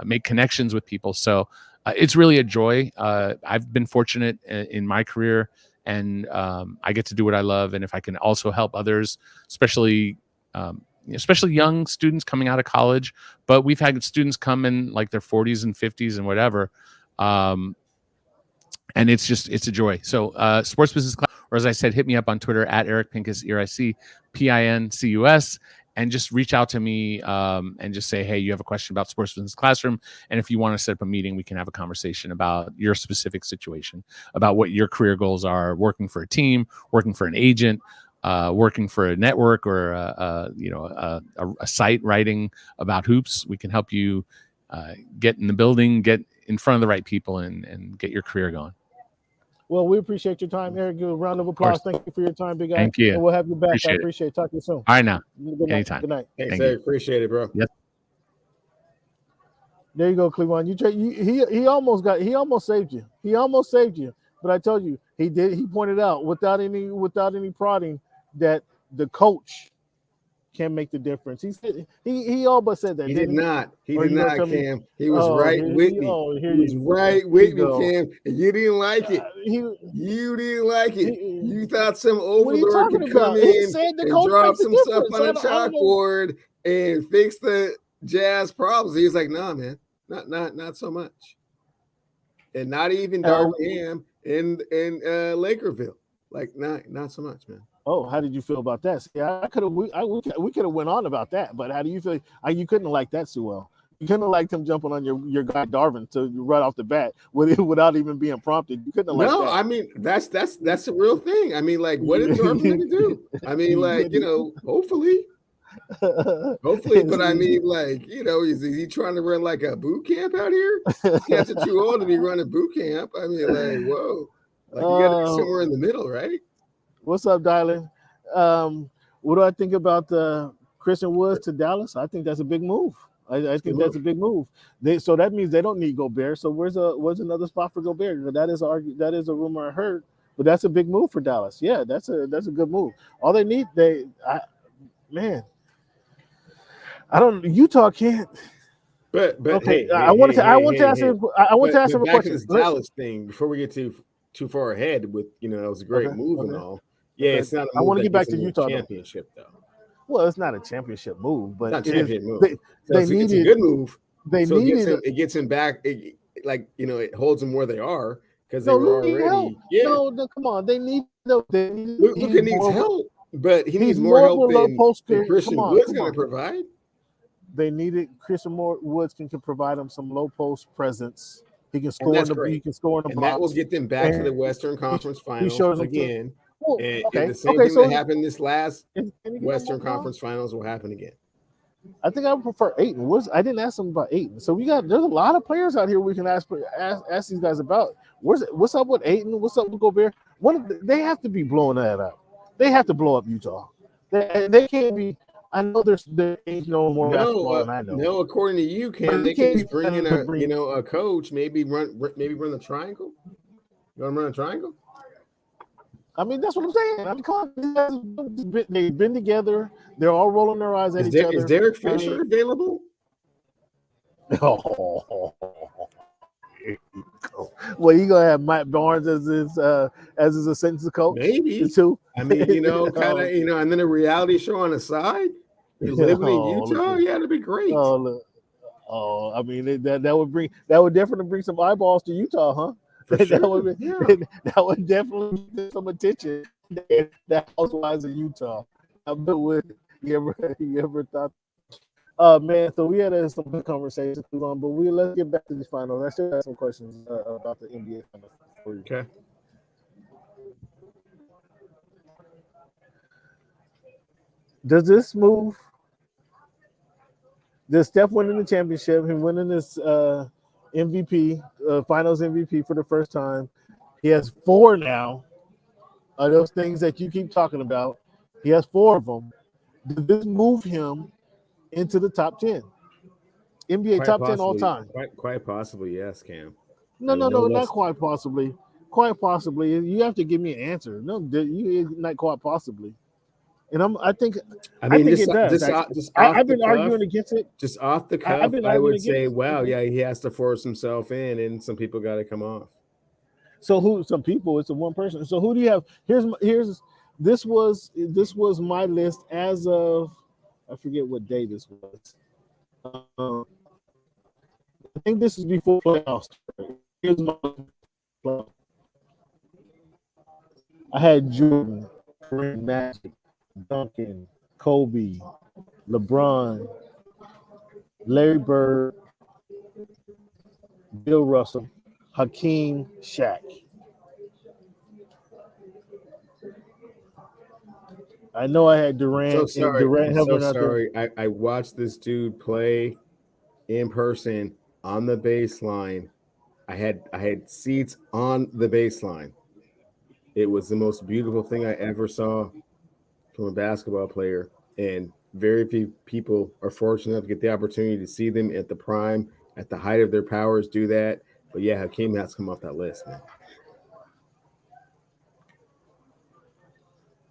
make connections with people. So it's really a joy. I've been fortunate in my career, and I get to do what I love. And if I can also help others, especially young students coming out of college, but we've had students come in like their 40s and 50s and whatever. And it's a joy. So Sports Business Class, or as I said, hit me up on Twitter at Eric Pincus, EricPincus, and just reach out to me and just say, hey, you have a question about Sports Business Classroom. And if you want to set up a meeting, we can have a conversation about your specific situation, about what your career goals are, working for a team, working for an agent, working for a network, or a site writing about hoops. We can help you get in the building, get in front of the right people, and get your career going. Well, we appreciate your time, Eric. Give a round of applause. Thank you for your time, big guy. Thank you. And we'll have you back. I appreciate it. Talk to you soon. All right, now. Anytime. Good night. Thanks, Eric. Appreciate it, bro. Yep. There you go, Cleveland. He almost saved you. He almost saved you. But I told you, he did. He pointed out without any prodding that the coach can make the difference. He said he all but said that. He did not. He did not, Cam. He was right with me. He was right with me, Cam. And you didn't like it. You didn't like it. You thought some overlord could come in and drop some stuff on a chalkboard and fix the Jazz problems. He was like, "Nah, man, not so much." And not even Darwin in Lakerville. Like, not so much, man. Oh, how did you feel about that? See, we could have went on about that, but how do you feel? You couldn't have liked that too well. You couldn't have liked him jumping on your guy Darvin to right off the bat without even being prompted. You couldn't have liked that. No, I mean that's a real thing. I mean, like, what is Darvin going to do? I mean, like, hopefully. But I mean, like, is he trying to run like a boot camp out here? These guys are too old to be running boot camp. I mean, like, whoa, like you got to be somewhere in the middle, right? What's up, Dylan? What do I think about Christian Woods to Dallas? I think that's a big move. I think that's a big move. So that means they don't need Gobert. So where's another spot for Gobert? That is a rumor I heard, but that's a big move for Dallas. Yeah, that's a good move. All they need, Utah can't. But okay, hey, I want to ask him a back question. To this Dallas thing before we get too far ahead with it was a great move and all. Yeah, it's not. I want to get back to Utah championship though. Well, it's not a championship move, but it's not a championship move. It's a good move. It gets him back. It holds them where they are because they were already. Help. Yeah. No, come on. They need. Luka needs help, but he needs more help than Christian Woods going to provide. They needed Christian Woods can provide them some low post presence. He can score in the block. That will get them back to the Western Conference Finals again. And the same thing that happened this last Western Conference Finals will happen again. I think I would prefer Ayton. I didn't ask him about Ayton. So there's a lot of players out here we can ask these guys about. What's up with Ayton? What's up with Gobert? They have to be blowing that up. They have to blow up Utah. They can't be. I know there ain't no more basketball than I know. No, according to you, they can just bring in a coach, maybe run the triangle. You want to run a triangle? I mean, that's what I'm saying. I mean, they've been together. They're all rolling their eyes at each other. Is Derek Fisher available? Oh, well, you gonna have Mike Barnes as his assistant coach? Maybe too. I mean, kind of, and then a reality show on the side. You living in Utah? Yeah, that'd be great. I mean, that would definitely bring some eyeballs to Utah, huh? That would definitely get some attention. That housewives in Utah. You ever thought? Man, so we had some good conversations on, but let's get back to these finals. I still have some questions about the NBA finals for you. Okay. Does this move? Does Steph winning the championship, him winning this MVP, finals MVP for the first time? He has 4 now. Those things that you keep talking about. He has 4 of them. Does this move him into the top 10? NBA top 10 all time. Quite possibly, yes, Cam. No, not quite possibly. Quite possibly. You have to give me an answer. No, not quite possibly. And I think it does. I've been arguing against it. Just off the cuff, I would say, wow, yeah, he has to force himself in, and some people got to come off. So some people, it's a one person. So who do you have? This was my list as of, I forget what day this was. I think this is before playoffs. Here's my playoff. I had Jordan, Kareem, Magic, Duncan, Kobe, LeBron, Larry Bird, Bill Russell, Hakeem, Shaq. I know I had Durant. So sorry. Durant I'm so sorry. I watched this dude play in person on the baseline. I had seats on the baseline. It was the most beautiful thing I ever saw from a basketball player, and very few people are fortunate enough to get the opportunity to see them at the prime, at the height of their powers, do that. But yeah, Hakeem has to come off that list, man.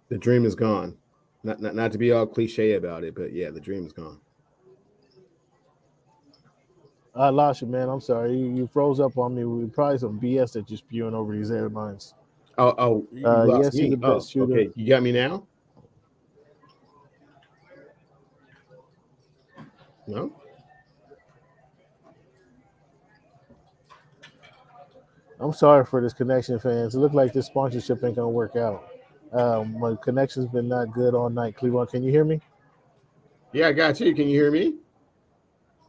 The dream is gone. Not to be all cliche about it, but yeah, the dream is gone. I lost you, man. I'm sorry. You froze up on me. We probably some BS that you're spewing over these airlines. Oh, you lost me. The best shooter. Okay, you got me now? No? I'm sorry for this connection, fans. It looked like this sponsorship ain't gonna work out. My connection's been not good all night. Cleveland, can you hear me? Yeah, I got you. Can you hear me?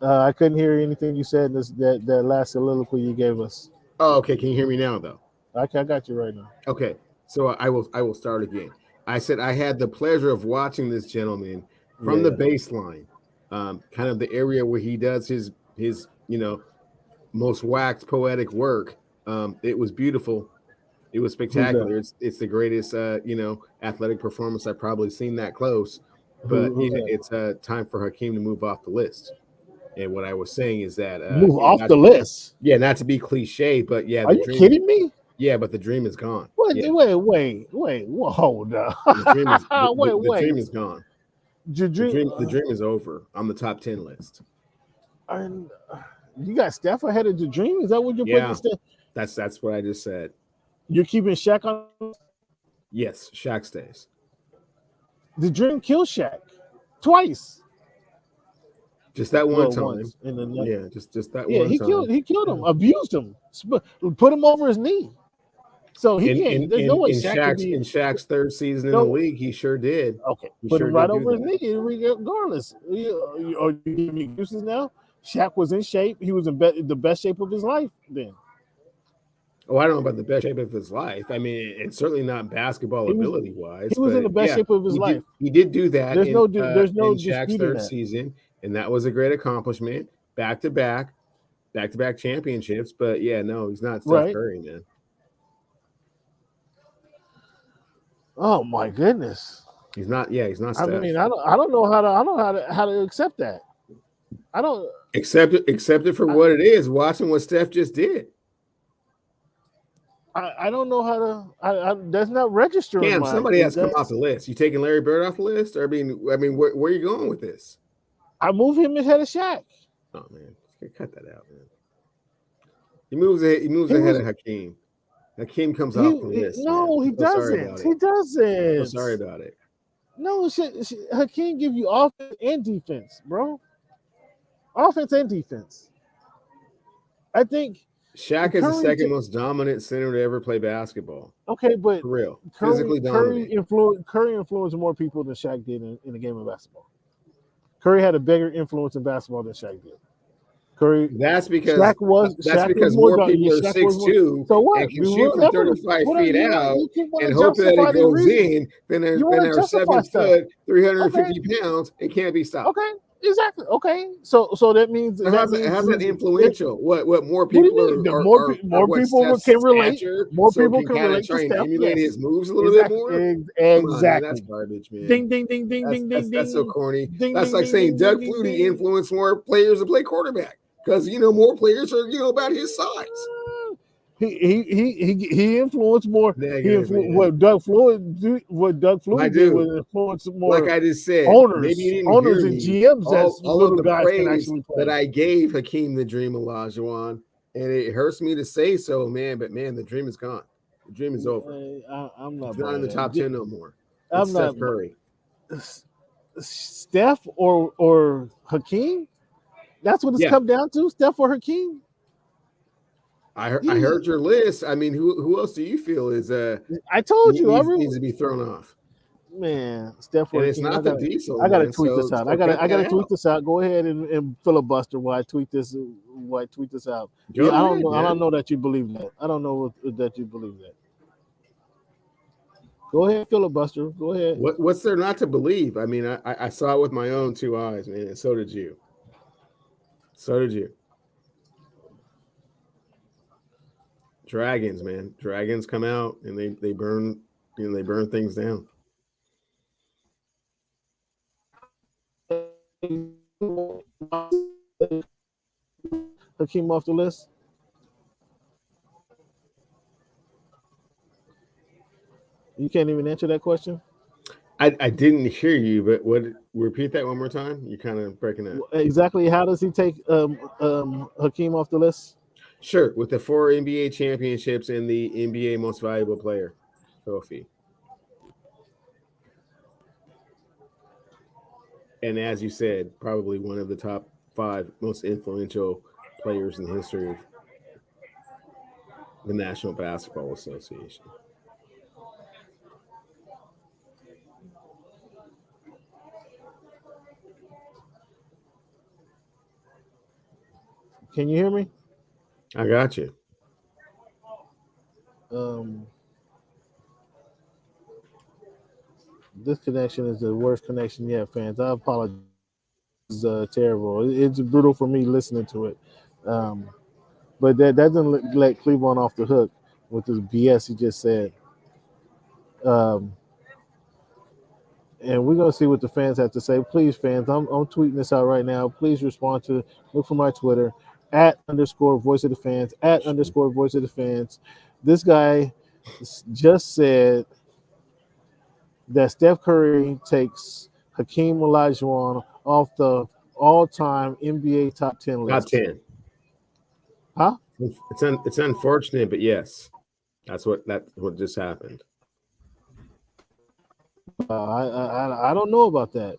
I couldn't hear anything you said in that last soliloquy you gave us. Oh, okay. Can you hear me now, though? I got you right now. Okay, so I will start again. I said I had the pleasure of watching this gentleman from the baseline, kind of the area where he does his most waxed poetic work. It was beautiful. It was spectacular. It's the greatest athletic performance I've probably seen that close. But it's time for Hakeem to move off the list. And what I was saying is that move off the list. Yeah, not to be cliche, but yeah. Are you kidding me? Yeah, but the dream is gone. Wait, yeah. wait. Whoa, hold up. The dream is gone. The dream is over on the top 10 list. And you got Steph ahead of the dream? Is that what you're putting Steph? That's what I just said. You're keeping Shaq on? Yes, Shaq stays. The dream killed Shaq twice. Just that one time. Just that one time. He killed him, abused him, put him over his knee. So he can't. There's no way in Shaq's third season in the league, he sure did. Okay, put him right over his knee, regardless. Are you giving me excuses now? Shaq was in shape. He was in the best shape of his life then. Oh, I don't know about the best shape of his life. I mean, it's certainly not basketball ability-wise. He was in the best shape of his life. He did do that. There's no in Shaq's third season. and that was a great accomplishment. Back-to-back championships. But yeah, no, he's not Steph Curry, man. Oh my goodness. He's not Steph. I mean, I don't know how to accept that. I don't accept it for what it is. Watching what Steph just did. I don't know how to. That's not registering. Cam, somebody has come off the list. You taking Larry Bird off the list? Or I mean, where are you going with this? I move him ahead of Shaq. Oh man, cut that out, man. He moves ahead of Hakeem. Hakeem comes off the list. No, he doesn't. He doesn't. I'm sorry about it. No, Hakeem give you offense and defense, bro. Offense and defense. I think Shaq is the second most dominant center to ever play basketball. Okay, but for real, physically dominant. Curry influenced more people than Shaq did in the game of basketball. Curry had a bigger influence in basketball than Shaq did. Curry. That's because Shaq more people are 6'2" so what? and can shoot from 35 feet out and hope that it goes in. Then they're 7 foot, 350 pounds. It can't be stopped. Okay, exactly. Okay, so that means how's that influential? What more people more people can relate. More people can relate to Steph. Emulate his moves a little bit more. Exactly. That's garbage, man. Ding ding ding ding ding ding. That's so corny. That's like saying Doug Flutie influenced more players to play quarterback. Because more players are about his size. He influenced more. What Doug Flutie did was influence more. Like I just said, owners and GMs. All of the praise that I gave Hakeem the Dream Olajuwon, and it hurts me to say so, man. But man, the dream is gone. The dream is over. I'm not. He's not in the top 10 no more. I'm not. Steph Curry. Steph or Hakeem. That's what it's come down to, Steph or Hakeem. I heard your list. I mean, who else do you feel is I told you needs to be thrown off? Man, Steph or Hakeem. It's not the diesel. I gotta tweet this out. I gotta tweet this out. Go ahead and filibuster while I tweet this out. I don't know that you believe that. I don't know that you believe that. Go ahead, filibuster. Go ahead. What's there not to believe? I mean, I saw it with my own 2 eyes, man, and so did you. Dragons, man. Dragons come out and they burn, they burn things down. Hakeem off the list. You can't even answer that question. I didn't hear you, but repeat that one more time? You're kind of breaking up. Exactly. How does he take Hakeem off the list? Sure, with the 4 NBA championships and the NBA Most Valuable Player trophy. And as you said, probably one of the top 5 most influential players in the history of the National Basketball Association. Can you hear me? I got you. This connection is the worst connection yet, fans. I apologize. It's terrible. It's brutal for me listening to it. But that doesn't let Cleveland off the hook with this BS he just said. And we're going to see what the fans have to say. Please, fans, I'm tweeting this out right now. Please respond to, look for my Twitter, @_voice of the fans, @_voice of the fans. This guy just said that Steph Curry takes Hakeem Olajuwon off the all-time NBA top 10 list. Top 10. Huh? It's unfortunate, but yes, that's what just happened. I don't know about that.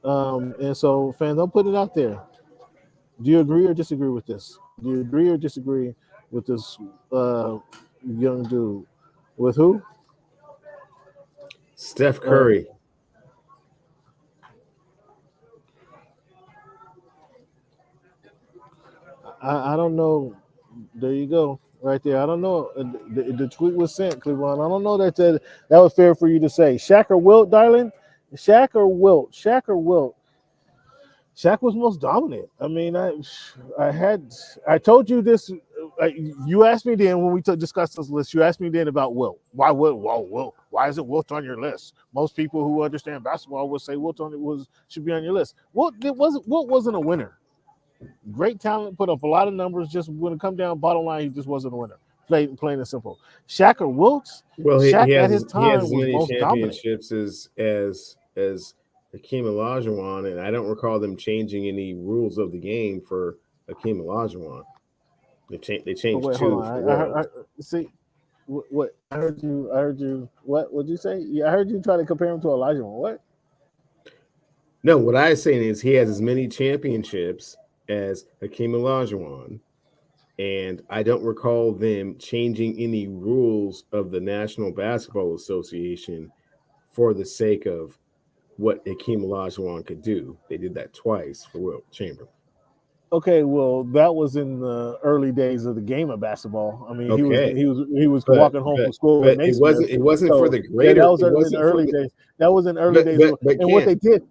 And so, fans, I'll put it out there. Do you agree or disagree with this? Do you agree or disagree with this young dude? With who? Steph Curry. I don't know. There you go. Right there. I don't know. The tweet was sent, Cleveland. I don't know that was fair for you to say. Shaq or Wilt, darling? Shaq or Wilt? Shaq or Wilt? Shaq was most dominant. I mean, I told you this. You asked me then when we discussed this list. You asked me then about Wilt. Why Wilt? Wilt. Why is it Wilt on your list? Most people who understand basketball would say Wilt should be on your list. Wilt wasn't a winner. Great talent, put up a lot of numbers. Just when it come down, bottom line, he just wasn't a winner. Plain and simple. Shaq or Wilt? Well, Shaq he has at his time as was many most dominant. championships as Hakeem Olajuwon, and I don't recall them changing any rules of the game for Hakeem Olajuwon. They changed two. See, what I heard you. What would you say? Yeah, I heard you try to compare him to Olajuwon. What? No, what I was saying is he has as many championships as Hakeem Olajuwon, and I don't recall them changing any rules of the National Basketball Association for the sake of what Hakeem Olajuwon could do. They did that twice for Wilt Chamberlain. Okay, well, that was in the early days of the game of basketball. I mean, okay. he was walking home from school. But it wasn't for the greater. That was in the early days. That was in early days. What they did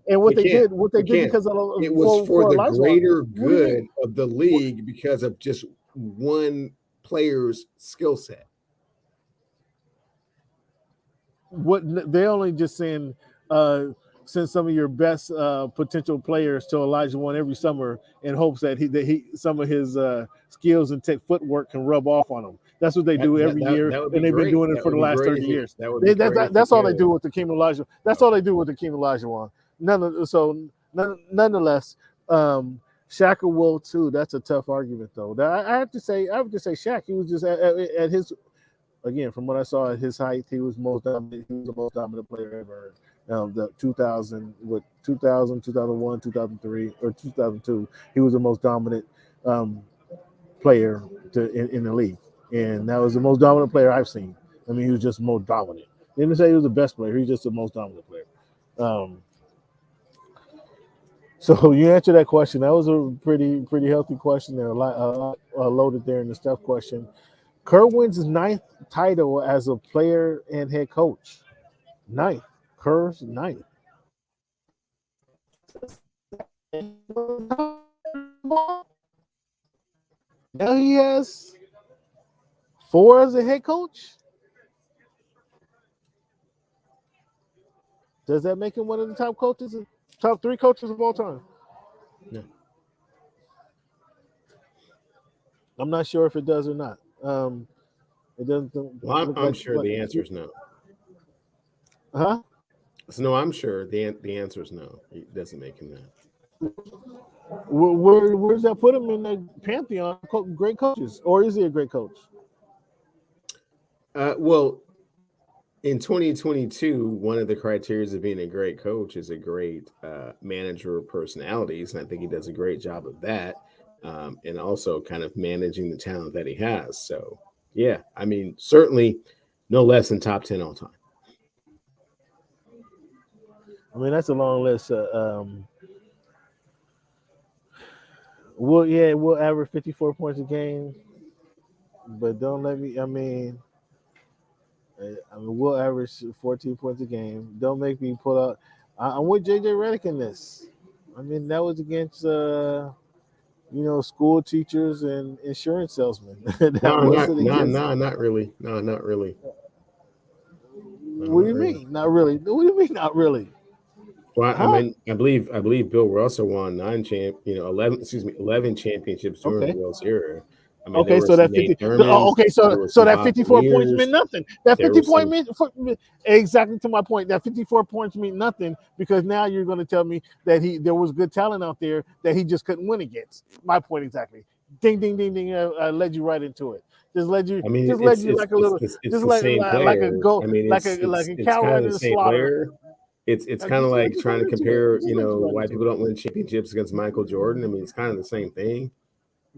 because of it was for the greater good of the league because of just one player's skill set. What they only just send some of your best potential players to Olajuwon every summer in hopes that he some of his skills and footwork can rub off on him. That's what they do every year, and they've been doing it for the last 30 years. That's all they do with Hakeem Olajuwon. That's all they do with Hakeem Olajuwon. Nonetheless, Shaq or Wilt too. That's a tough argument, though. I have to say Shaq. He was just at his. Again, from what I saw at his height, he was the most dominant player ever. The 2000, 2001, 2003, or 2002, he was the most dominant player in the league, and that was the most dominant player I've seen. I mean, he was just the most dominant. They didn't say he was the best player; he's just the most dominant player. So you answered that question. That was a pretty healthy question there. A lot loaded there in the Steph question. Kerr wins his 9th title as a player and head coach. 9th. Kerr's 9th. Now he has 4 as a head coach. Does that make him one of the top 3 coaches of all time? No. I'm not sure if it does or not. It doesn't. Well, I'm sure the answer is no. Huh? So no, I'm sure the answer is no. It doesn't make him that. Where does that put him in the pantheon of great coaches, or is he a great coach? Well, in 2022, one of the criteria of being a great coach is a great manager of personalities, and I think he does a great job of that. And also kind of managing the talent that he has. So, yeah, I mean, certainly no less than top 10 all time. I mean, that's a long list. We'll average 54 points a game, but don't let me. I mean, we'll average 14 points a game. Don't make me pull out. I'm with JJ Redick in this. I mean, that was against. School teachers and insurance salesmen. No, not really. No, not really. What do you mean? Not really? What do you mean? Not really? Well, I mean, I believe Bill Russell won 11 championships during the Wells era. I mean, okay, so that 50. So that 54 points meant nothing. That 50 point meant exactly to my point. That 54 points mean nothing because now you're going to tell me that there was good talent out there that he just couldn't win against. My point exactly. Ding, ding, ding, ding. I led you right into it. Just led you. I mean, just led you like a little. Just like a goat. I mean, like a cow in the slaughter. It's kind of like trying to compare, why people don't win championships against Michael Jordan. I mean, it's kind of the same thing.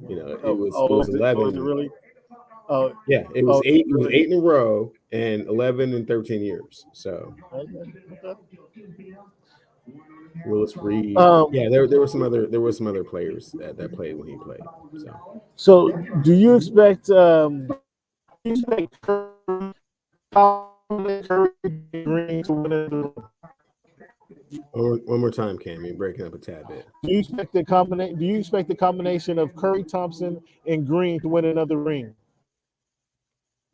It was 11. Was it really? Yeah, it was 8. It was 8 in a row and 11 in 13 years. So, Willis Reed. There were some other players that played when he played. So do you expect? Curry to win it? One more time, Cam. You're breaking up a tad bit. Do you expect the combination of Curry, Thompson, and Green to win another ring?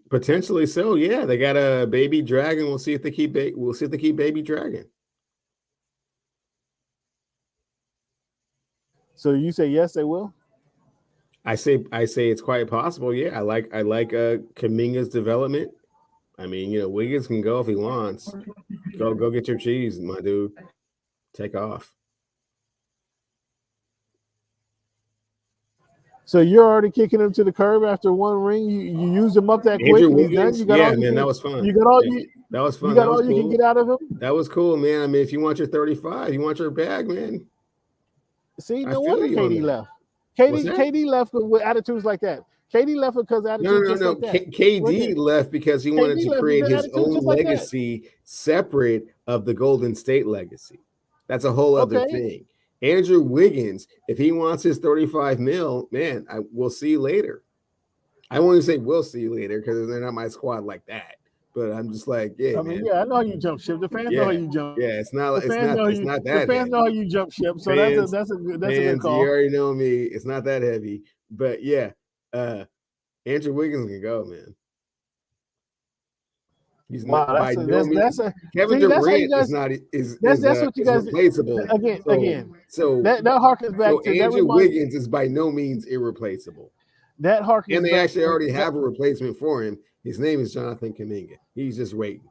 Potentially so. Yeah, they got a baby dragon. We'll see if they keep. We'll see if they keep baby dragon. So you say yes, they will. I say it's quite possible. Yeah, I like Kuminga's development. I mean, Wiggins can go if he wants. Go get your cheese, my dude. Take off. So you're already kicking him to the curb after one ring. You used him up that quick, and he's done. You got all man, that was fun. You got all that was fun. You got all you can get out of him. That was cool, man. I mean, if you want your 35, you want your bag, man. See, no wonder KD left. KD left with attitudes like that. KD left because attitudes no. like that. KD left because he wanted to create his own legacy separate of the Golden State legacy. That's a whole other thing. Andrew Wiggins, if he wants his 35 mil, man, we'll see later. I won't even say we'll see later because they're not my squad like that. But I'm just like, yeah, man. Yeah, I know how you jump ship. The fans know how you jump. Yeah, it's not that. The fans know how you jump ship. So that's a good call. You already know me. It's not that heavy. But yeah, Andrew Wiggins can go, man. He's not by no means. Kevin Durant is replaceable. Again. So that harkens back to Andrew Wiggins is by no means irreplaceable. That harkens. And they actually already have a replacement for him. His name is Jonathan Kuminga. He's just waiting.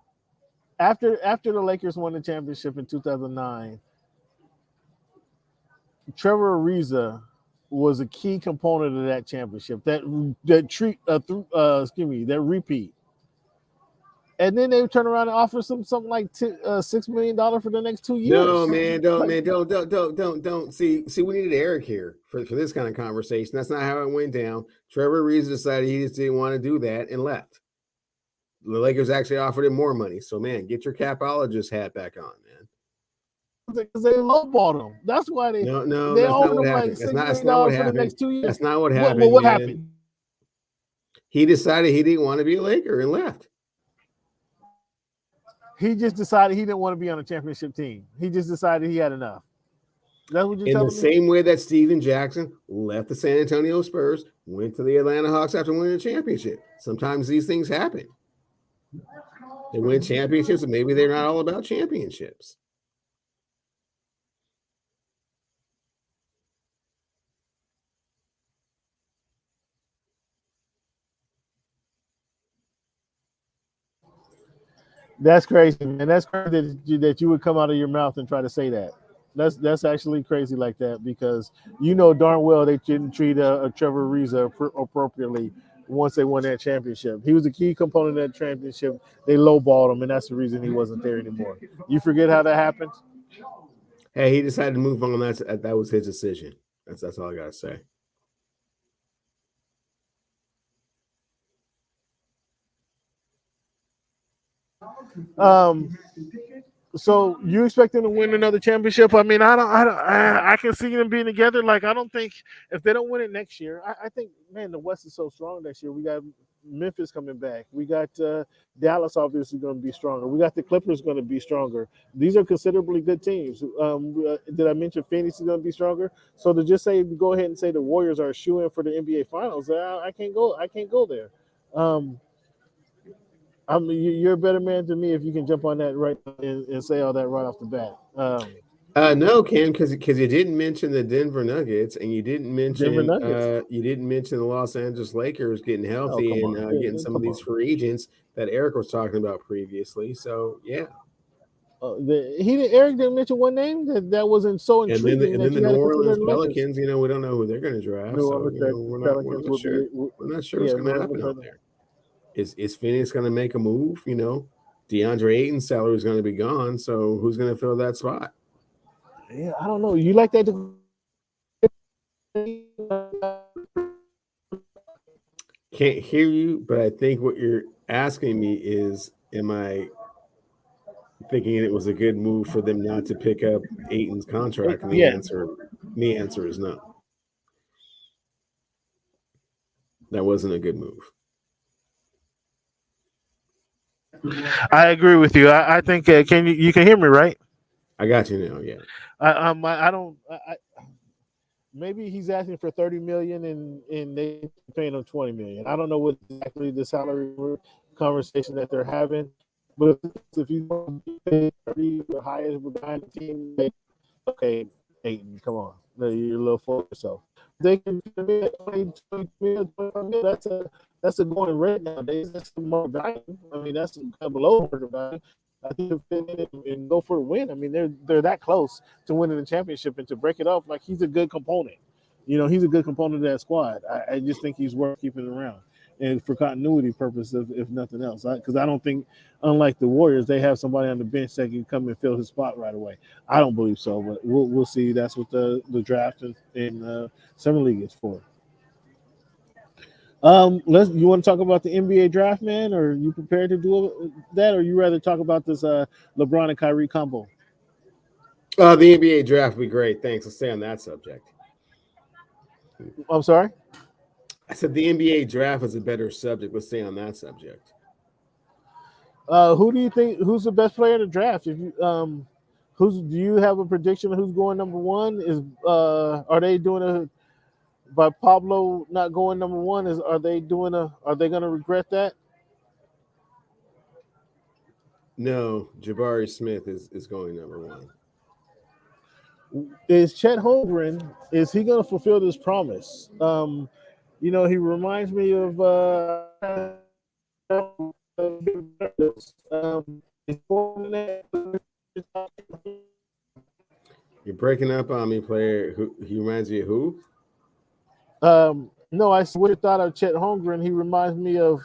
After the Lakers won the championship in 2009, Trevor Ariza was a key component of that championship. That repeat. And then they turn around and offer something like $6 million for the next 2 years. No, man, don't. See, we needed Eric here for this kind of conversation. That's not how it went down. Trevor Ariza decided he just didn't want to do that and left. The Lakers actually offered him more money. So, man, get your capologist hat back on, man. Because they lowballed him. That's why they. No, they that's not what happened. That's not what happened. For the next 2 years. That's not what happened. What happened? He decided he didn't want to be a Laker and left. He just decided he didn't want to be on a championship team. He just decided he had enough. That's what you're telling me? In the same way that Steven Jackson left the San Antonio Spurs, went to the Atlanta Hawks after winning a championship. Sometimes these things happen. They win championships, and maybe they're not all about championships. That's crazy, man. That's crazy that you would come out of your mouth and try to say that. That's actually crazy like that because you know darn well they didn't treat a Trevor Ariza appropriately once they won that championship. He was a key component of that championship. They lowballed him, and that's the reason he wasn't there anymore. You forget how that happened? Hey, he decided to move on. That was his decision. That's all I gotta say. So you expect them to win another championship? I mean, I can see them being together. Like, I don't think if they don't win it next year, I think, man, the West is so strong next year. We got Memphis coming back. We got Dallas obviously going to be stronger. We got the Clippers going to be stronger. These are considerably good teams. Did I mention Phoenix is going to be stronger? So to just go ahead and say the Warriors are a shoo-in for the NBA Finals, I can't go there. You're a better man to me if you can jump on that right and say all that right off the bat. No, Cam, because you didn't mention the Denver Nuggets and you didn't mention the Los Angeles Lakers getting healthy and getting some of these free agents that Eric was talking about previously. So yeah, Eric didn't mention one name that wasn't so intriguing. And then the New Orleans Pelicans. We don't know who they're going to draft. We're not sure. We're not sure what's going to happen out there. Is Phoenix going to make a move? DeAndre Ayton's salary is going to be gone, so who's going to fill that spot? Yeah, I don't know. You like that? Can't hear you, but I think what you're asking me is, am I thinking it was a good move for them not to pick up Ayton's contract? And the answer is no. That wasn't a good move. I agree with you. I think you can hear me, right? I got you now. Yeah. I don't. Maybe he's asking for 30 million and they paying him 20 million. I don't know what exactly the salary conversation that they're having, but if he's going to pay 30 the highest guy on the team, okay, Aiton, come on, you're a little for yourself. They can pay 20 million. That's a going rate nowadays. That's more value. I mean, that's below market value. I think if and go for a win. I mean, they're that close to winning the championship, and to break it off, like, he's a good component. He's a good component of that squad. I just think he's worth keeping around, and for continuity purposes, if nothing else. Because I don't think, unlike the Warriors, they have somebody on the bench that can come and fill his spot right away. I don't believe so, but we'll see. That's what the draft in Summer League is for. You want to talk about the NBA draft, man? Or are you prepared to do that, or you rather talk about this LeBron and Kyrie combo? The NBA draft would be great. Thanks. Let's stay on that subject. I'm sorry? I said the NBA draft is a better subject. Let's stay on that subject. Who do you think? Who's the best player in the draft? If you do you have a prediction of who's going number one? Are they doing by Pablo not going number one? Are they going to regret that? No, Jabari Smith is going number one. Is Chet Holmgren, is he going to fulfill this promise? He reminds me of You're breaking up on me, player. He reminds you of who? No, I would have thought of Chet Holmgren. He reminds me of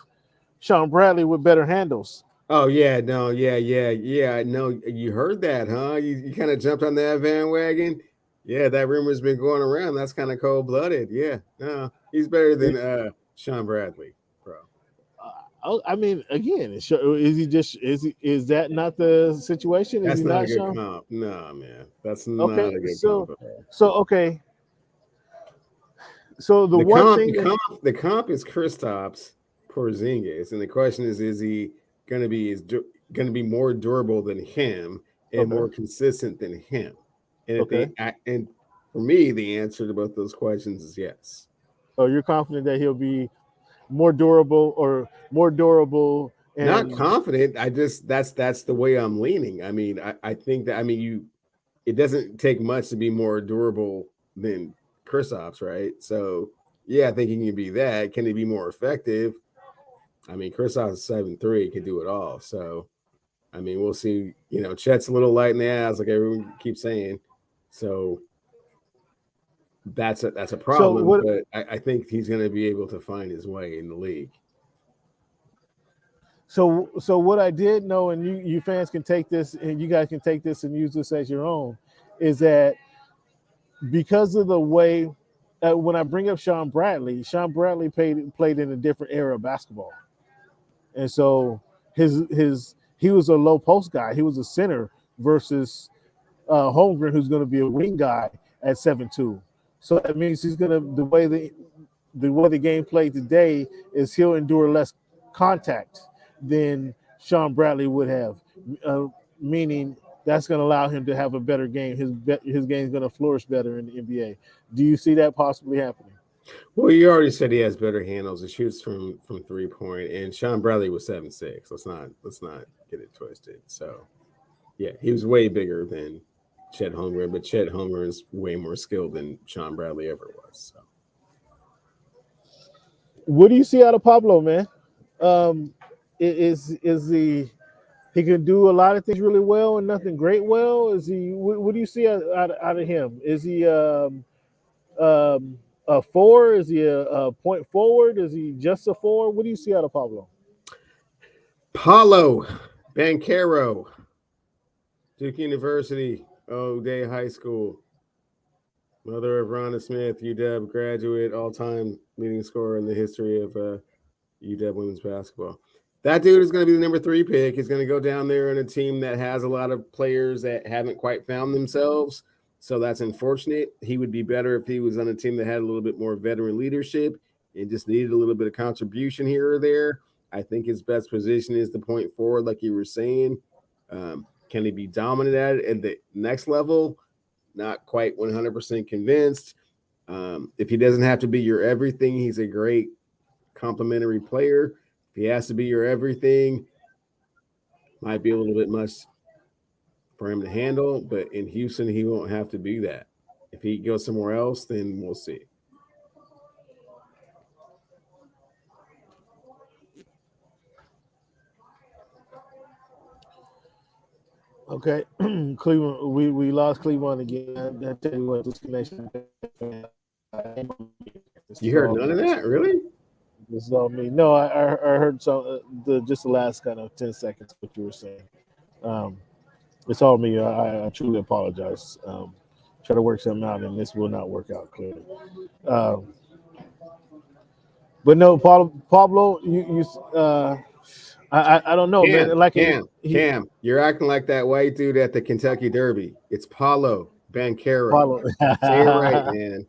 Sean Bradley with better handles. Oh yeah, no, yeah. No, you heard that, huh? You kind of jumped on that bandwagon. Yeah, that rumor's been going around. That's kind of cold-blooded. Yeah, no, he's better than Sean Bradley, bro. I mean, again, is that not the situation? That's is he not not a good Sean? comp. No, man, that's not a good comp. Okay. So the comp is Kristaps Porzingis, and the question is he going to be more durable than him and more consistent than him? And and for me, the answer to both those questions is yes. Oh, you're confident that he'll be more durable and not confident. That's the way I'm leaning. I mean, I think that it doesn't take much to be more durable than Kristaps, right? So yeah, I think he can be that. Can he be more effective? I mean, Kristaps is 7'3", can do it all. So I mean, we'll see. Chet's a little light in the ass, like everyone keeps saying. So that's a problem. But I think he's going to be able to find his way in the league. So what I did know, and you fans can take this, and you guys can take this and use this as your own, is that because of the way when I bring up Sean Bradley played in a different era of basketball, and so he was a low post guy. He was a center versus Holmgren, who's going to be a wing guy at 7'2". So that means he's going to the way the game played today is he'll endure less contact than Sean Bradley would have, meaning that's going to allow him to have a better game. His game is going to flourish better in the NBA. Do you see that possibly happening? Well, you already said he has better handles. He shoots from 3-point, and Sean Bradley was 7'6". Let's not get it twisted. So, yeah, he was way bigger than Chet Holmgren, but Chet Holmgren is way more skilled than Sean Bradley ever was. So, what do you see out of Pablo, man? Is he can do a lot of things really well and nothing great well? Is he? What do you see out of him? Is he a 4? Is he a point forward? Is he just a 4? What do you see out of Pablo? Paulo Banchero, Duke University, O'Day High School, mother of Rhonda Smith, UW graduate, all-time leading scorer in the history of UW women's basketball. That dude is going to be the number 3 pick. He's going to go down there in a team that has a lot of players that haven't quite found themselves. So that's unfortunate. He would be better if he was on a team that had a little bit more veteran leadership and just needed a little bit of contribution here or there. I think his best position is the point forward, like you were saying. Can he be dominant at the next level? Not quite 100% convinced. If he doesn't have to be your everything, he's a great complimentary player. If he has to be your everything, might be a little bit much for him to handle. But in Houston, he won't have to be that. If he goes somewhere else, then we'll see. Okay, Cleveland. We lost Cleveland again. I tell you what, this connection. You heard none of that, really? This is all me. No, I heard some just the last kind of 10 seconds of what you were saying. It's all me. I truly apologize. Try to work something out, and this will not work out clearly. But no, Pablo, I don't know, Cam, man. Like Cam, you're acting like that white dude at the Kentucky Derby. It's Paulo Banchero. Paulo. Say it right, man.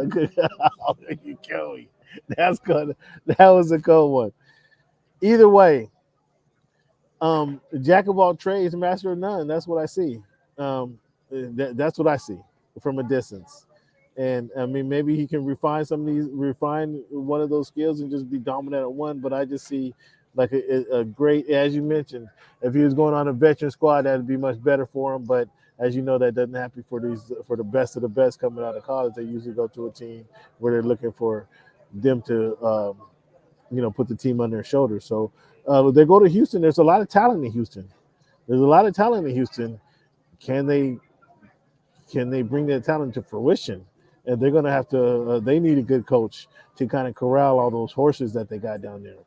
Good. You kill me. That's good. That was a cool one. Either way, jack of all trades, master of none. That's what I see. That's what I see from a distance. And I mean, maybe he can refine one of those skills and just be dominant at one. But I just see like a great, as you mentioned, if he was going on a veteran squad, that'd be much better for him. But as you know, that doesn't happen for the best of the best coming out of college. They usually go to a team where they're looking for them to, put the team on their shoulders. So they go to Houston. There's a lot of talent in Houston. Can they bring that talent to fruition? And they're going to have to. They need a good coach to kind of corral all those horses that they got down there.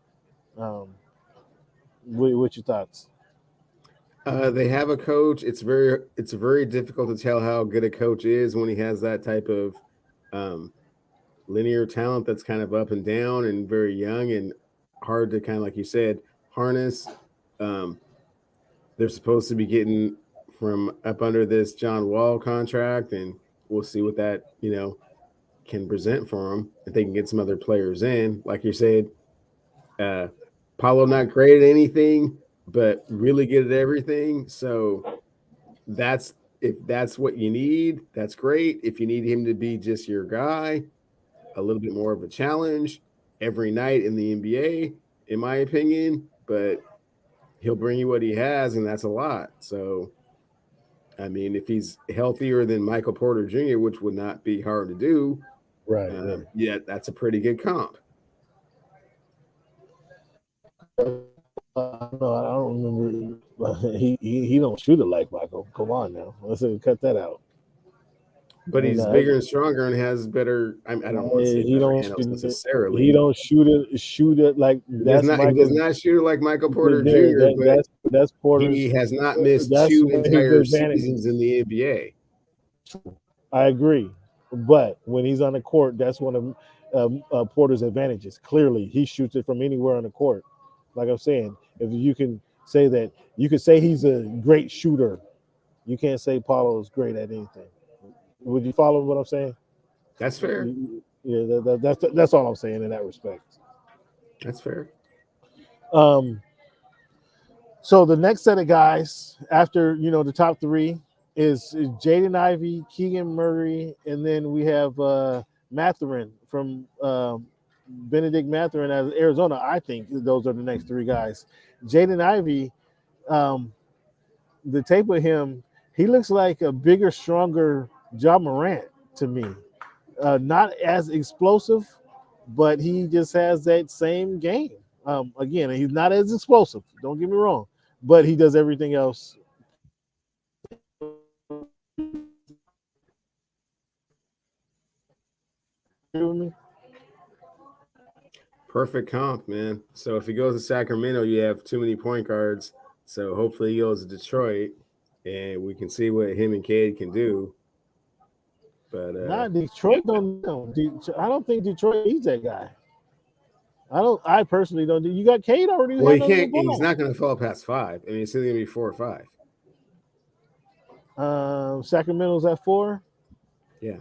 What's your thoughts? They have a coach. It's very difficult to tell how good a coach is when he has that type of linear talent that's kind of up and down and very young and hard to kind of, like you said, harness. They're supposed to be getting from up under this John Wall contract, and we'll see what that can present for them if they can get some other players in. Like you said, Paulo not great at anything, but really good at everything. So if that's what you need, that's great. If you need him to be just your guy, a little bit more of a challenge every night in the NBA, in my opinion, but he'll bring you what he has, and that's a lot. So, I mean, if he's healthier than Michael Porter Jr., which would not be hard to do, right? Yeah, that's a pretty good comp. No, I don't remember. He don't shoot it like Michael. Come on now, let's cut that out. But he's bigger and stronger and has better. I don't want to say better handles necessarily. He don't shoot it like that's. He does not shoot it like Michael Porter Jr. But that's Porter. He has not missed 2 entire seasons in the NBA. I agree, but when he's on the court, that's one of Porter's advantages. Clearly, he shoots it from anywhere on the court. Like I'm saying, if you can say that, you can say he's a great shooter. You can't say Paulo is great at anything. Would you follow what I'm saying? That's fair. Yeah, that's all I'm saying in that respect. That's fair. So the next set of guys after the top three is Jaden Ivey, Keegan Murray, and then we have Mathurin from Benedict Mathurin out of Arizona. I think those are the next three guys. Jaden Ivey, the tape of him, he looks like a bigger, stronger Ja Morant to me. Not as explosive, but he just has that same game. Again, he's not as explosive, don't get me wrong, but he does everything else. Perfect comp, man. So if he goes to Sacramento, you have too many point guards. So hopefully he goes to Detroit, and we can see what him and Cade can do. But Detroit don't know. I don't think Detroit needs that guy. I personally don't. You got Cade already. Well, he can't. He's not going to fall past 5. I mean, it's either going to be 4 or 5. Sacramento's at 4. Yeah.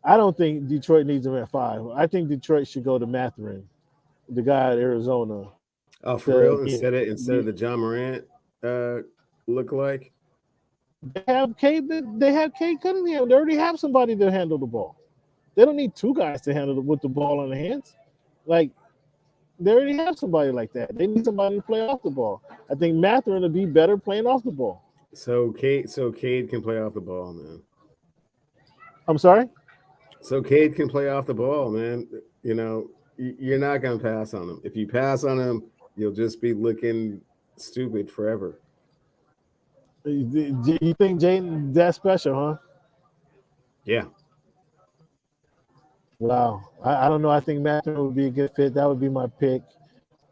I don't think Detroit needs him at 5. I think Detroit should go to Mathurin, the guy at Arizona. Oh, for real? Instead of the John Morant look-alike? They have Cade Cunningham. They already have somebody to handle the ball. They don't need two guys to handle with the ball in their hands. Like, they already have somebody like that. They need somebody to play off the ball. I think Mathurin will be better playing off the ball. So Cade can play off the ball, man. I'm sorry? So Cade can play off the ball, man. You know, you're not going to pass on him. If you pass on him, you'll just be looking stupid forever. You think Jaden that special, huh? Yeah. Wow. I don't know. I think Mathurin would be a good fit. That would be my pick.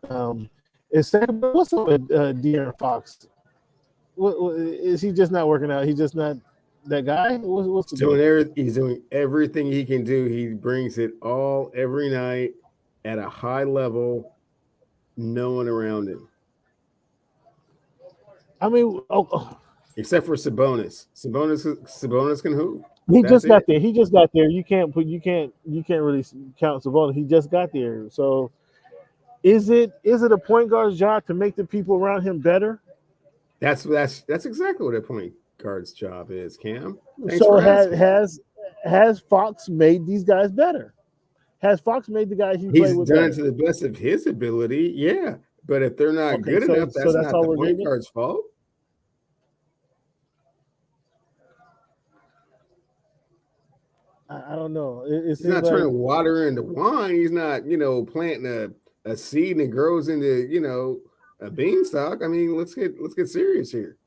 What's up with De'Aaron Fox? Is he just not working out? He's just not that guy? What's he's doing everything he can do. He brings it all every night at a high level, no one around him. I mean, except for Sabonis. Sabonis can hoop. He just got there. You can't really count Sabonis. He just got there. So is it a point guard's job to make the people around him better? That's exactly what a point guard's job is, Cam. So has Fox made these guys better? Has Fox made the guys he played with better? He's done it to the best of his ability, yeah. But if they're not good enough, that's not the point guard's fault. I don't know. He's not turning water into wine. He's not, planting a seed and it grows into, a beanstalk. I mean, let's get serious here.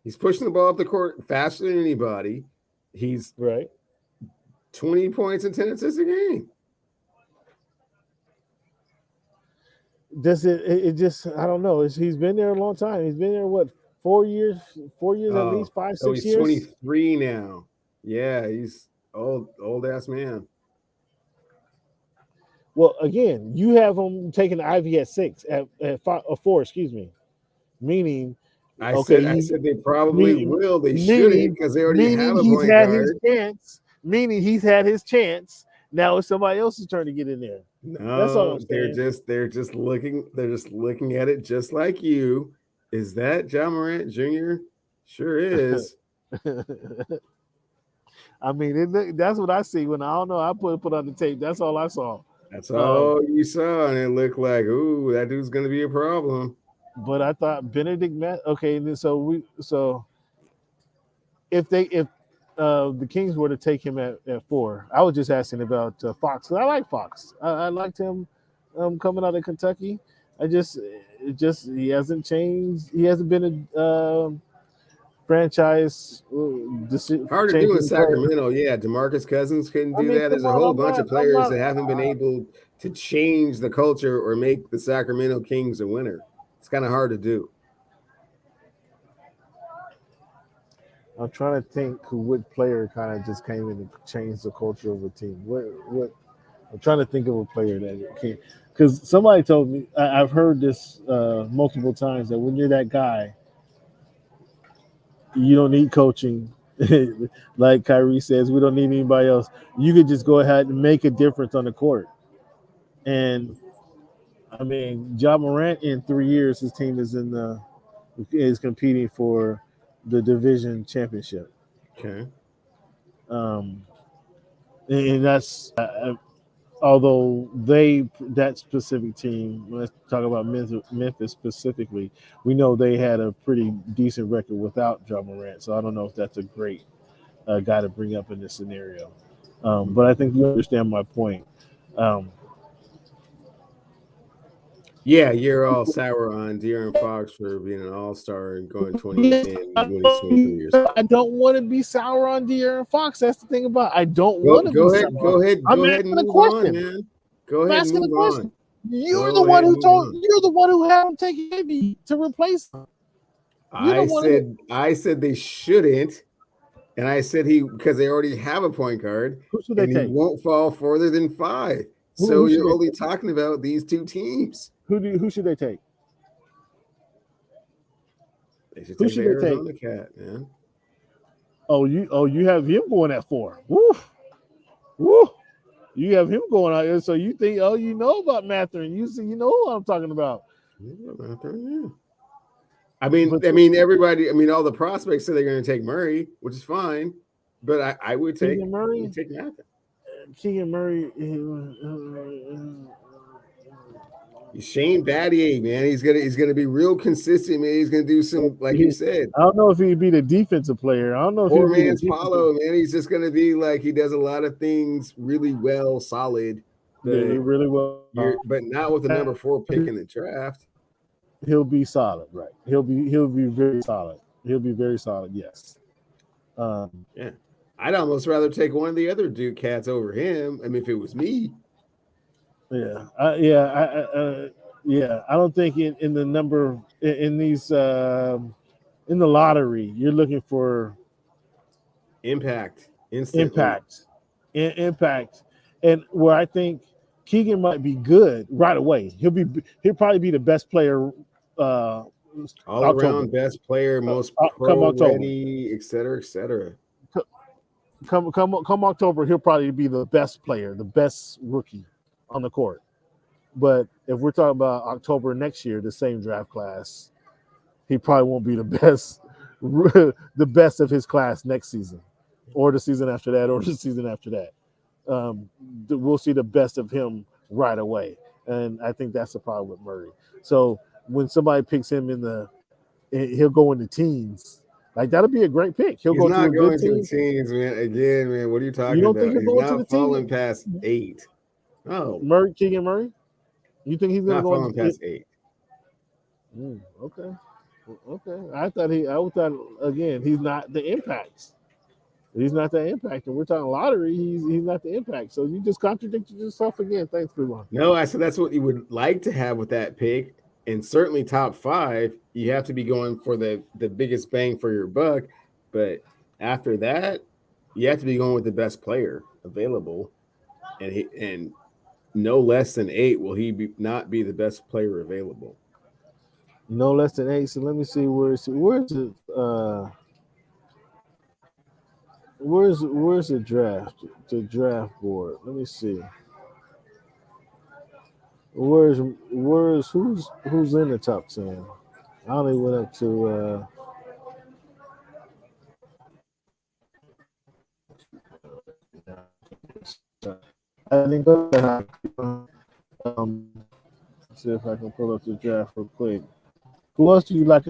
He's pushing the ball up the court faster than anybody. He's 20 points and 10 assists a game. Does it just, I don't know. He's been there a long time. He's been there, 4 years? 4 years at least, 5, 6 years? He's 23 now. Yeah, he's old ass man. Well, again, you have him taking the Ivy at 6, at 4, excuse me. Meaning, I said they probably will. They shouldn't because they already have a point guard. His chance. Meaning he's had his chance. Now it's somebody else's turn to get in there. No, that's all I'm saying. They're just looking at it just like you. Is that John Morant Jr.? Sure is. I mean, that's what I see when I don't know. I put on the tape. That's all I saw. That's all you saw, and it looked like, ooh, that dude's gonna be a problem. But I thought Benedict so if the Kings were to take him at 4, I was just asking about Fox. I like Fox. I liked him coming out of Kentucky. He hasn't changed. He hasn't been a franchise. Hard to do in Sacramento. Yeah, DeMarcus Cousins couldn't do that. There's a whole bunch of players that haven't been able to change the culture or make the Sacramento Kings a winner. It's kind of hard to do. I'm trying to think what player kind of just came in and changed the culture of a team. What I'm trying to think of a player that came, because somebody told me, I've heard this multiple times, that when you're that guy, you don't need coaching. Like Kyrie says, we don't need anybody else. You could just go ahead and make a difference on the court. And I mean, Ja Morant in 3 years, his team is competing for the division championship. Okay. And that's although that specific team, let's talk about Memphis specifically, we know they had a pretty decent record without Ja Morant. So I don't know if that's a great guy to bring up in this scenario. But I think you understand my point. Yeah, you're all sour on De'Aaron Fox for being an all-star and going 2010 and winning 23 years. I don't want to be sour on De'Aaron Fox. That's the thing about it. I don't want to be sour. Go ahead and move on, man. Go ahead and move on. You're the one who had him take Ivy to replace him. I said they shouldn't, and I said because they already have a point guard. Who should they take? He won't fall further than 5. So you're only talking about these 2 teams. Who should they take? They should take the Arizona Cat, man. Oh, you have him going at 4. Woo. You have him going out there. So you think, you know about Mathurin. You know what I'm talking about. I mean, everybody. I mean, all the prospects say they're going to take Murray, which is fine. But I would take Keegan Murray. Take Matthew. Keegan Murray. Shane Battier, man, he's gonna be real consistent, man. He's gonna do some, like you said. I don't know if he'd be the defensive player. I don't know if poor man's Paulo, man. He's just gonna be like he does a lot of things really well, solid. But, yeah, really well, but not with the number 4 pick in the draft. He'll be solid, right? He'll be very solid. He'll be very solid. Yes. Yeah, I'd almost rather take one of the other Duke cats over him. I mean, if it was me. Yeah, yeah. I don't think in the number in these in the lottery you're looking for impact, instantly. impact, and where I think Keegan might be good right away. He'll probably be the best player, all around best player, most pro ready, et cetera, et cetera. Come October, he'll probably be the best player, the best rookie on the court. But if we're talking about October next year, the same draft class, he probably won't be the best of his class next season, or the season after that, or the season after that. We'll see the best of him right away, and I think that's the problem with Murray. So when somebody picks him he'll go in the teens. Like that'll be a great pick. He's not going to the teens, man. Again, man, what are you talking about? He's not falling past 8. Oh, Keegan Murray. You think he's going to go falling past 8? Okay. I thought again, he's not the impact. He's not the impact, and we're talking lottery. He's not the impact. So you just contradicted yourself again. Thanks, Cleveland. No, I said that's what you would like to have with that pick, and certainly top 5. You have to be going for the biggest bang for your buck, but after that, you have to be going with the best player available, and no less than 8 will he not be the best player available. No less than 8. So let me see where's the draft? The draft board. Let me see. Who's in the top 10? I only went up to I think see if I can pull up the draft real quick. Who else do you like?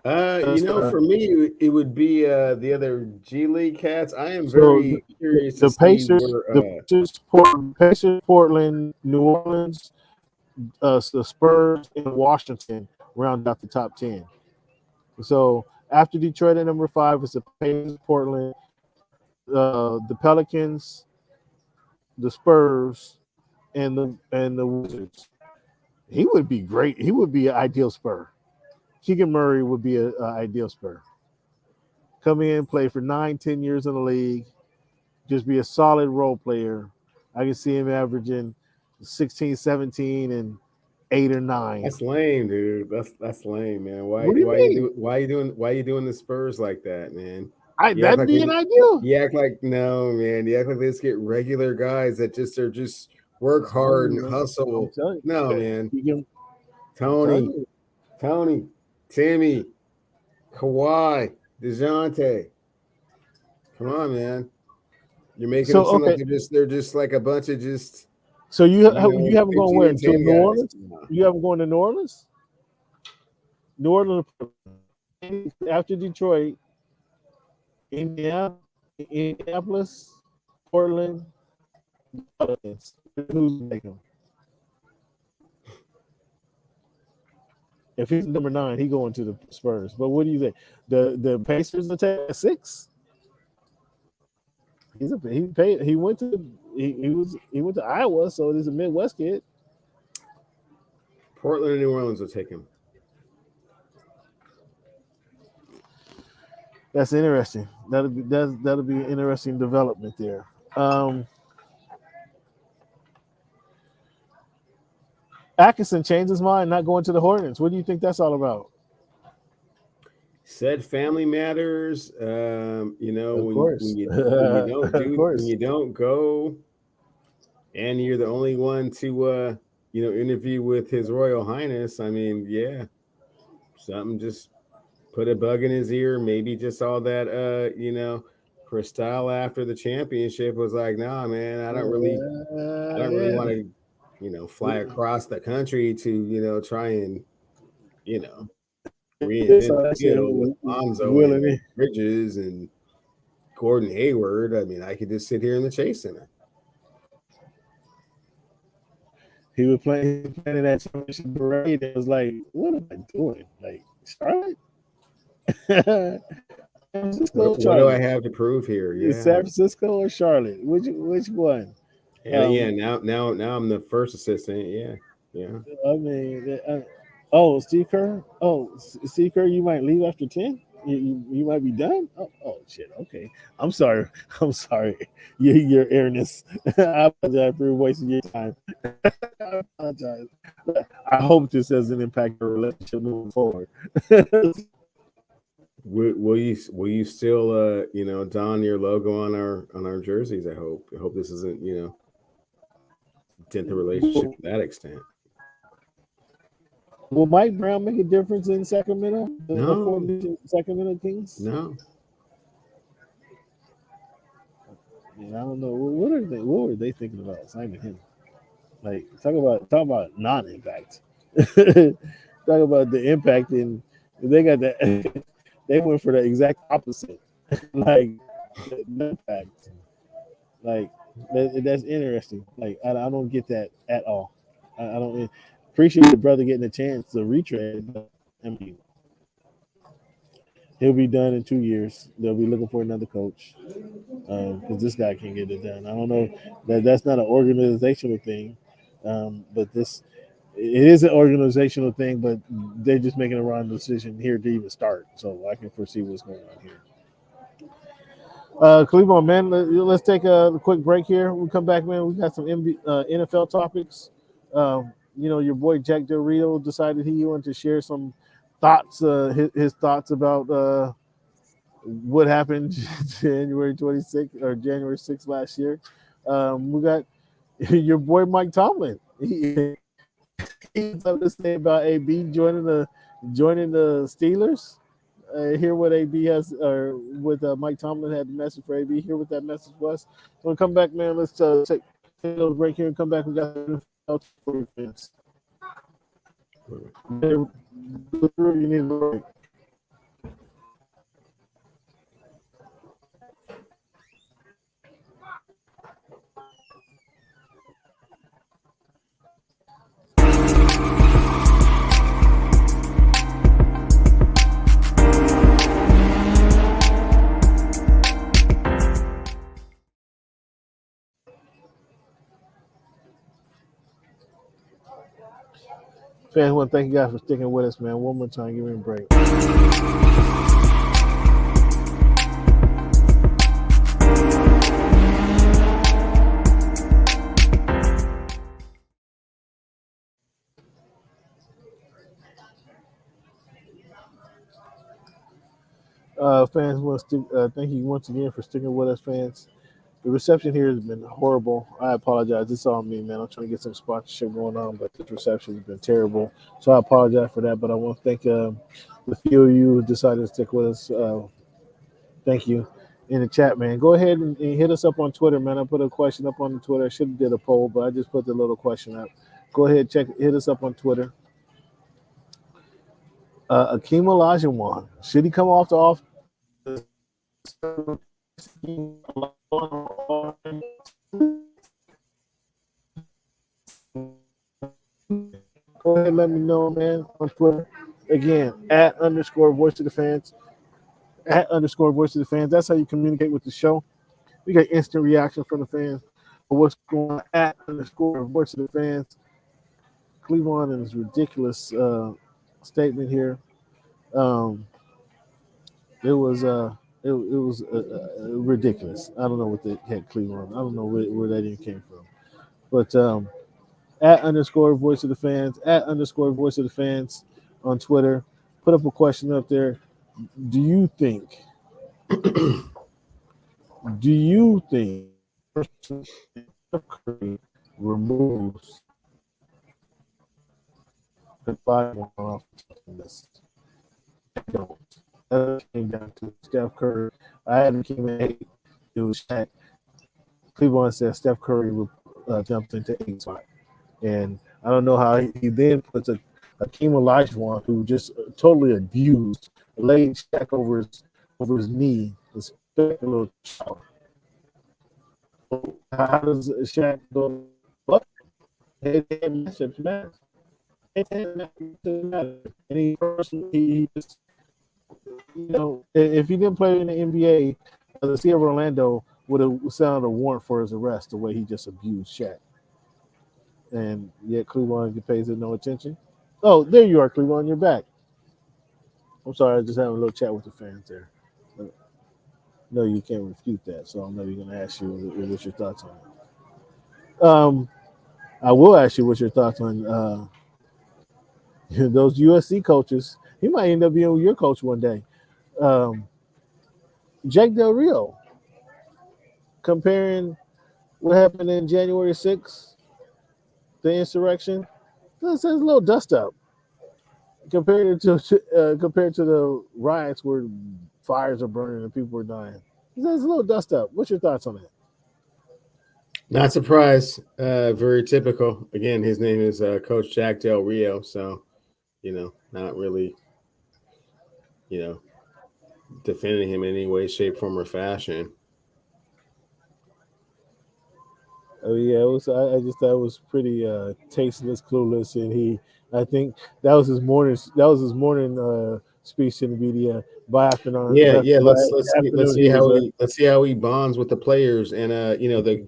For me, it would be the other G League cats. I am very curious to see the Pacers, Portland, New Orleans, the Spurs, and Washington round out the top 10. So after Detroit at number 5, it's the Pacers, Portland, the Pelicans, the Spurs, and the Wizards. He would be great. He would be an ideal Spur. Keegan Murray would be an ideal Spur. Come in, play for 9-10 years in the league, just be a solid role player. I can see him averaging 16, 17, and 8 or 9. That's lame, dude. That's lame, man. Why are you doing the Spurs like that, man? That'd be an ideal. You act like no, man. You act like they just get regular guys that just work hard and hustle. No, man. Tony, Timmy, Kawhi, DeJounte. Come on, man. You're making them seem like they're just like a bunch of just. So you haven't gone where? To New Orleans? You haven't gone to New Orleans? New Orleans after Detroit, Indianapolis, Portland, who's making them? If he's number 9, he going to the Spurs. But what do you think? The Pacers will take at 6. He went to Iowa, so he's a Midwest kid. Portland and New Orleans will take him. That's interesting. That'll be an interesting development there. Atkinson changed his mind, not going to the Hornets. What do you think that's all about? Said family matters. When you don't go, And you're the only one to interview with His Royal Highness. I mean, yeah, something just put a bug in his ear. Maybe just saw that Cristal after the championship was like, nah, man, I don't really want to, fly across the country to, try and, reinvent the wheel with Lonzo and Bridges and Gordon Hayward. I mean, I could just sit here in the Chase Center. He was playing that championship parade. It was like, what am I doing? Like, Charlotte? What do I have to prove here? Yeah, San Francisco or Charlotte? Which one? Now I'm the first assistant. Yeah. I mean, Steve Kerr. Steve Kerr, you might leave after 10. You might be done. Oh shit. Okay. I'm sorry. Your airness. I apologize for wasting your time. I apologize. I hope this doesn't impact your relationship moving forward. Will you still don your logo on our jerseys? I hope this isn't dent the relationship to that extent. Will Mike Brown make a difference in Sacramento? No. The Sacramento Kings? No. I don't know. What were they thinking about signing him? Like talk about non-impact. Talk about the impact, and they got that. They went for the exact opposite. Like the impact. Like that's interesting. Like I don't get that at all. I don't appreciate the brother getting a chance to retread. But, I mean, he'll be done in 2 years. They'll be looking for another coach because this guy can't get it done. I don't know that's not an organizational thing, but it is an organizational thing. But they're just making a wrong decision here to even start. So I can foresee what's going on here. Cleveland, man, let's take a quick break here. We'll come back, man. We got some NFL topics. Your boy Jack Del Rio decided he wanted to share some thoughts, his thoughts about what happened January 26th or January 6th last year. We got your boy Mike Tomlin. He has something to say about AB joining the Steelers. Hear what AB has, or what Mike Tomlin had the message for AB. Hear what that message was. So we'll come back, man. Let's take a little break here and come back. We got for your fans. You need a break. Fans, I want to thank you guys for sticking with us, man. One more time, give me a break. Fans, want to thank you once again for sticking with us, fans. The reception here has been horrible. I apologize. It's all me, man. I'm trying to get some sponsorship going on, but the reception has been terrible. So I apologize for that. But I want to thank the few of you who decided to stick with us. Thank you. In the chat, man. Go ahead and hit us up on Twitter, man. I put a question up on the Twitter. I should have did a poll, but I just put the little question up. Go ahead, hit us up on Twitter. Hakeem Olajuwon. Should he come off the off? Go ahead and let me know, man, on Twitter. Again, @_voice of the fans. @_voice of the fans. That's how you communicate with the show. We got instant reaction from the fans. But what's going on? @_voice of the fans. Cleveland and his ridiculous statement here. It was ridiculous. I don't know what the heck Cleveland. I don't know where that even came from. But @_voice of the fans, @_voice of the fans on Twitter. Put up a question up there. Do you think removes the body off this. That came down to Steph Curry. I had Hakeem at 8. It was Shaq. Cleveland said Steph Curry jumped into 8 spot. And I don't know how he then puts a Hakeem Olajuwon who just totally abused, laid Shaq over his knee, a little child. How does Shaq go? But head-to-head matchups matter. And he just, if he didn't play in the NBA, the city of Orlando would have sounded a warrant for his arrest the way he just abused Shaq. And yet Cleveland pays it no attention. Oh, there you are, Cleveland. You're back. I'm sorry, I was just having a little chat with the fans there. No, you can't refute that, so I'm maybe going to ask you what's your thoughts on it. I will ask you what's your thoughts on those USC coaches. He might end up being your coach one day. Jack Del Rio, comparing what happened in January 6th, the insurrection, there's a little dust up compared to the riots where fires are burning and people are dying. There's a little dust up. What's your thoughts on that? Not surprised. Very typical. Again, his name is Coach Jack Del Rio, so not really, defending him in any way, shape, form, or fashion. Oh yeah, it was. I just thought it was pretty tasteless, clueless, and I think that was his morning. Speech to the media by afternoon. Yeah. Let's see how he bonds with the players and the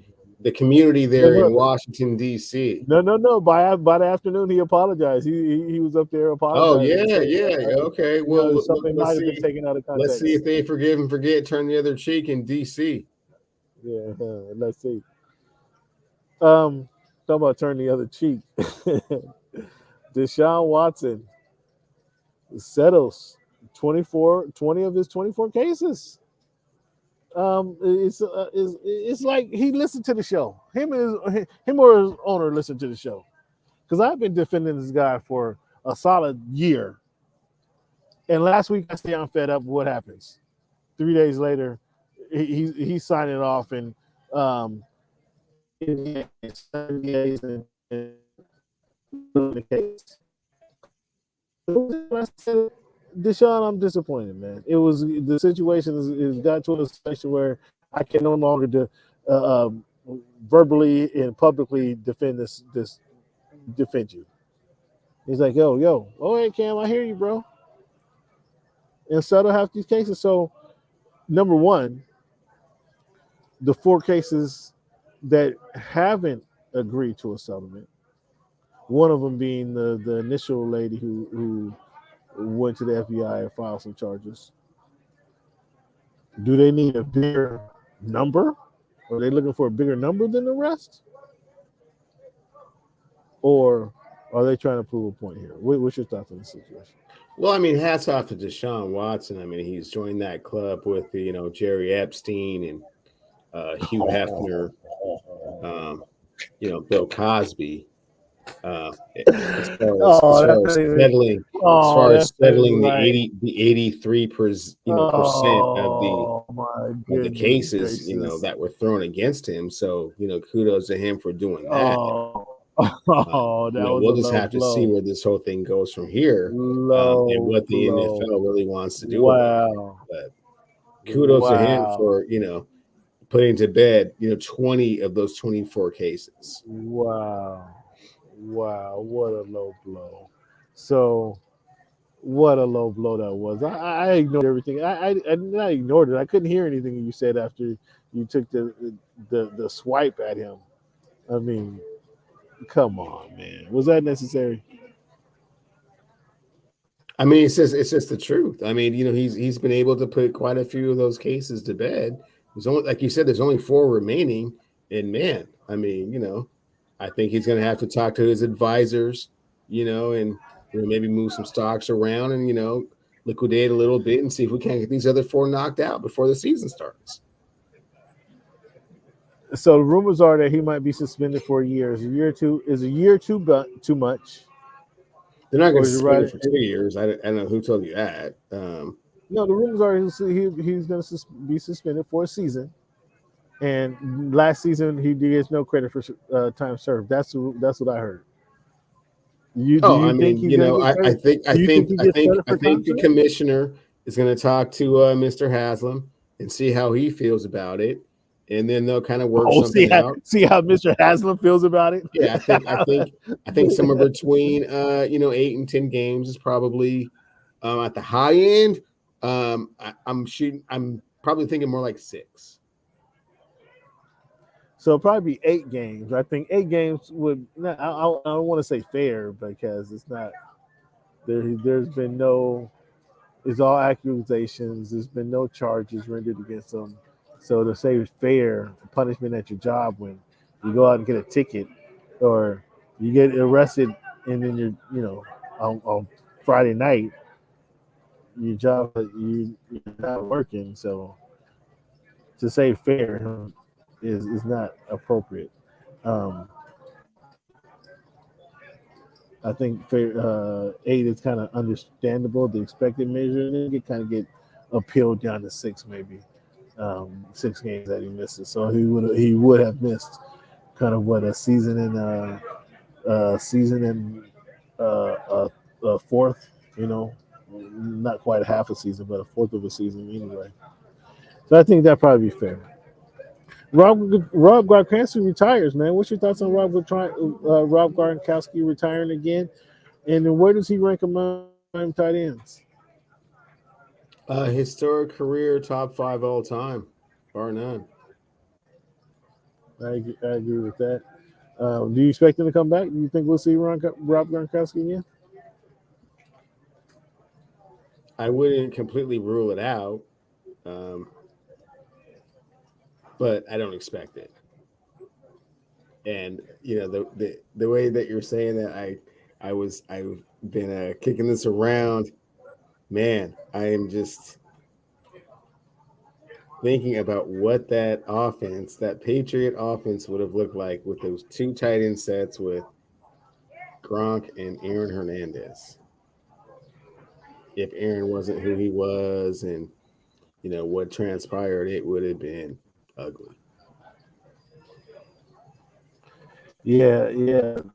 community there in Washington D.C. No. By the afternoon, he apologized. He was up there apologizing. Oh yeah. Okay. Well, something might have been taken out of context. Let's see if they forgive and forget. Turn the other cheek in D.C. Yeah, let's see. Talk about turn the other cheek. Deshaun Watson settles 20 of his 24 cases. It's like he listened to the show. Him or his owner listened to the show. Because I've been defending this guy for a solid year. And last week I say I'm fed up. What happens? 3 days later, he's signing off and the case. Deshaun, I'm disappointed, man. It was the situation is got to a situation where I can no longer verbally and publicly defend you. He's like, yo, oh hey Cam, I hear you, bro. And settle half these cases. So, number one, the 4 cases that haven't agreed to a settlement. One of them being the initial lady who went to the FBI and filed some charges. Do they need a bigger number? Are they looking for a bigger number than the rest? Or are they trying to prove a point here? What's your thoughts on the situation? Well, I mean, hats off to Deshaun Watson. I mean, he's joined that club with Jerry Epstein and Hugh Hefner, Bill Cosby. As far as settling the 83% of the cases that were thrown against him. So kudos to him for doing that. We'll just have to see where this whole thing goes from here and what the NFL really wants to do. But kudos to him for putting to bed 20 of those 24 cases. Wow, what a low blow. So what a low blow that was. I ignored everything. I not ignored it. I couldn't hear anything you said after you took the swipe at him. I mean, come on, man. Was that necessary? I mean, it's just the truth. I mean, he's been able to put quite a few of those cases to bed. There's only, like you said, there's only 4 remaining. And man, I mean, I think he's going to have to talk to his advisors, and maybe move some stocks around and, liquidate a little bit and see if we can't get these other 4 knocked out before the season starts. So the rumors are that he might be suspended for a year. Is a year too much? They're not going Or to is it suspend right? him for 2 years. I don't know who told you that. No, the rumors are he's going to be suspended for a season. And last season he gets no credit for time served. That's what I heard. Do you I think mean, he's going to get credit? Do you think he gets credit for time the served? commissioner is going to talk to Mr. Haslam and see how he feels about it, and then they'll kind of work something out. See how Mr. Haslam feels about it. Yeah, I think somewhere between 8 and 10 games is probably at the high end. I'm probably thinking more like 6. So it'll probably be 8 games. I think 8 games would. I don't want to say fair because it's not. There's been no. It's all accusations. There's been no charges rendered against them. So to say fair punishment at your job when you go out and get a ticket, or you get arrested and then you're on Friday night, your job you're not working. So to say fair is not appropriate. I think 8 is kind of understandable, the expected measure, and then it kind of get appealed down to 6 maybe. 6 games that he misses, so he would have missed kind of what a season and a fourth, not quite a half a season, but a fourth of a season anyway. So I think that probably be fair. Rob Gronkowski retires, man. What's your thoughts on Rob Gronkowski retiring again? And then where does he rank among tight ends? Historic career, top 5 all time, bar none. I agree with that. Do you expect him to come back? Do you think we'll see Rob Gronkowski again? I wouldn't completely rule it out, but I don't expect it. And the way that you're saying that, I've been kicking this around. Man, I am just thinking about what that Patriot offense would have looked like with those 2 tight end sets with Gronk and Aaron Hernandez. If Aaron wasn't who he was and, what transpired, it would have been ugly. Yeah.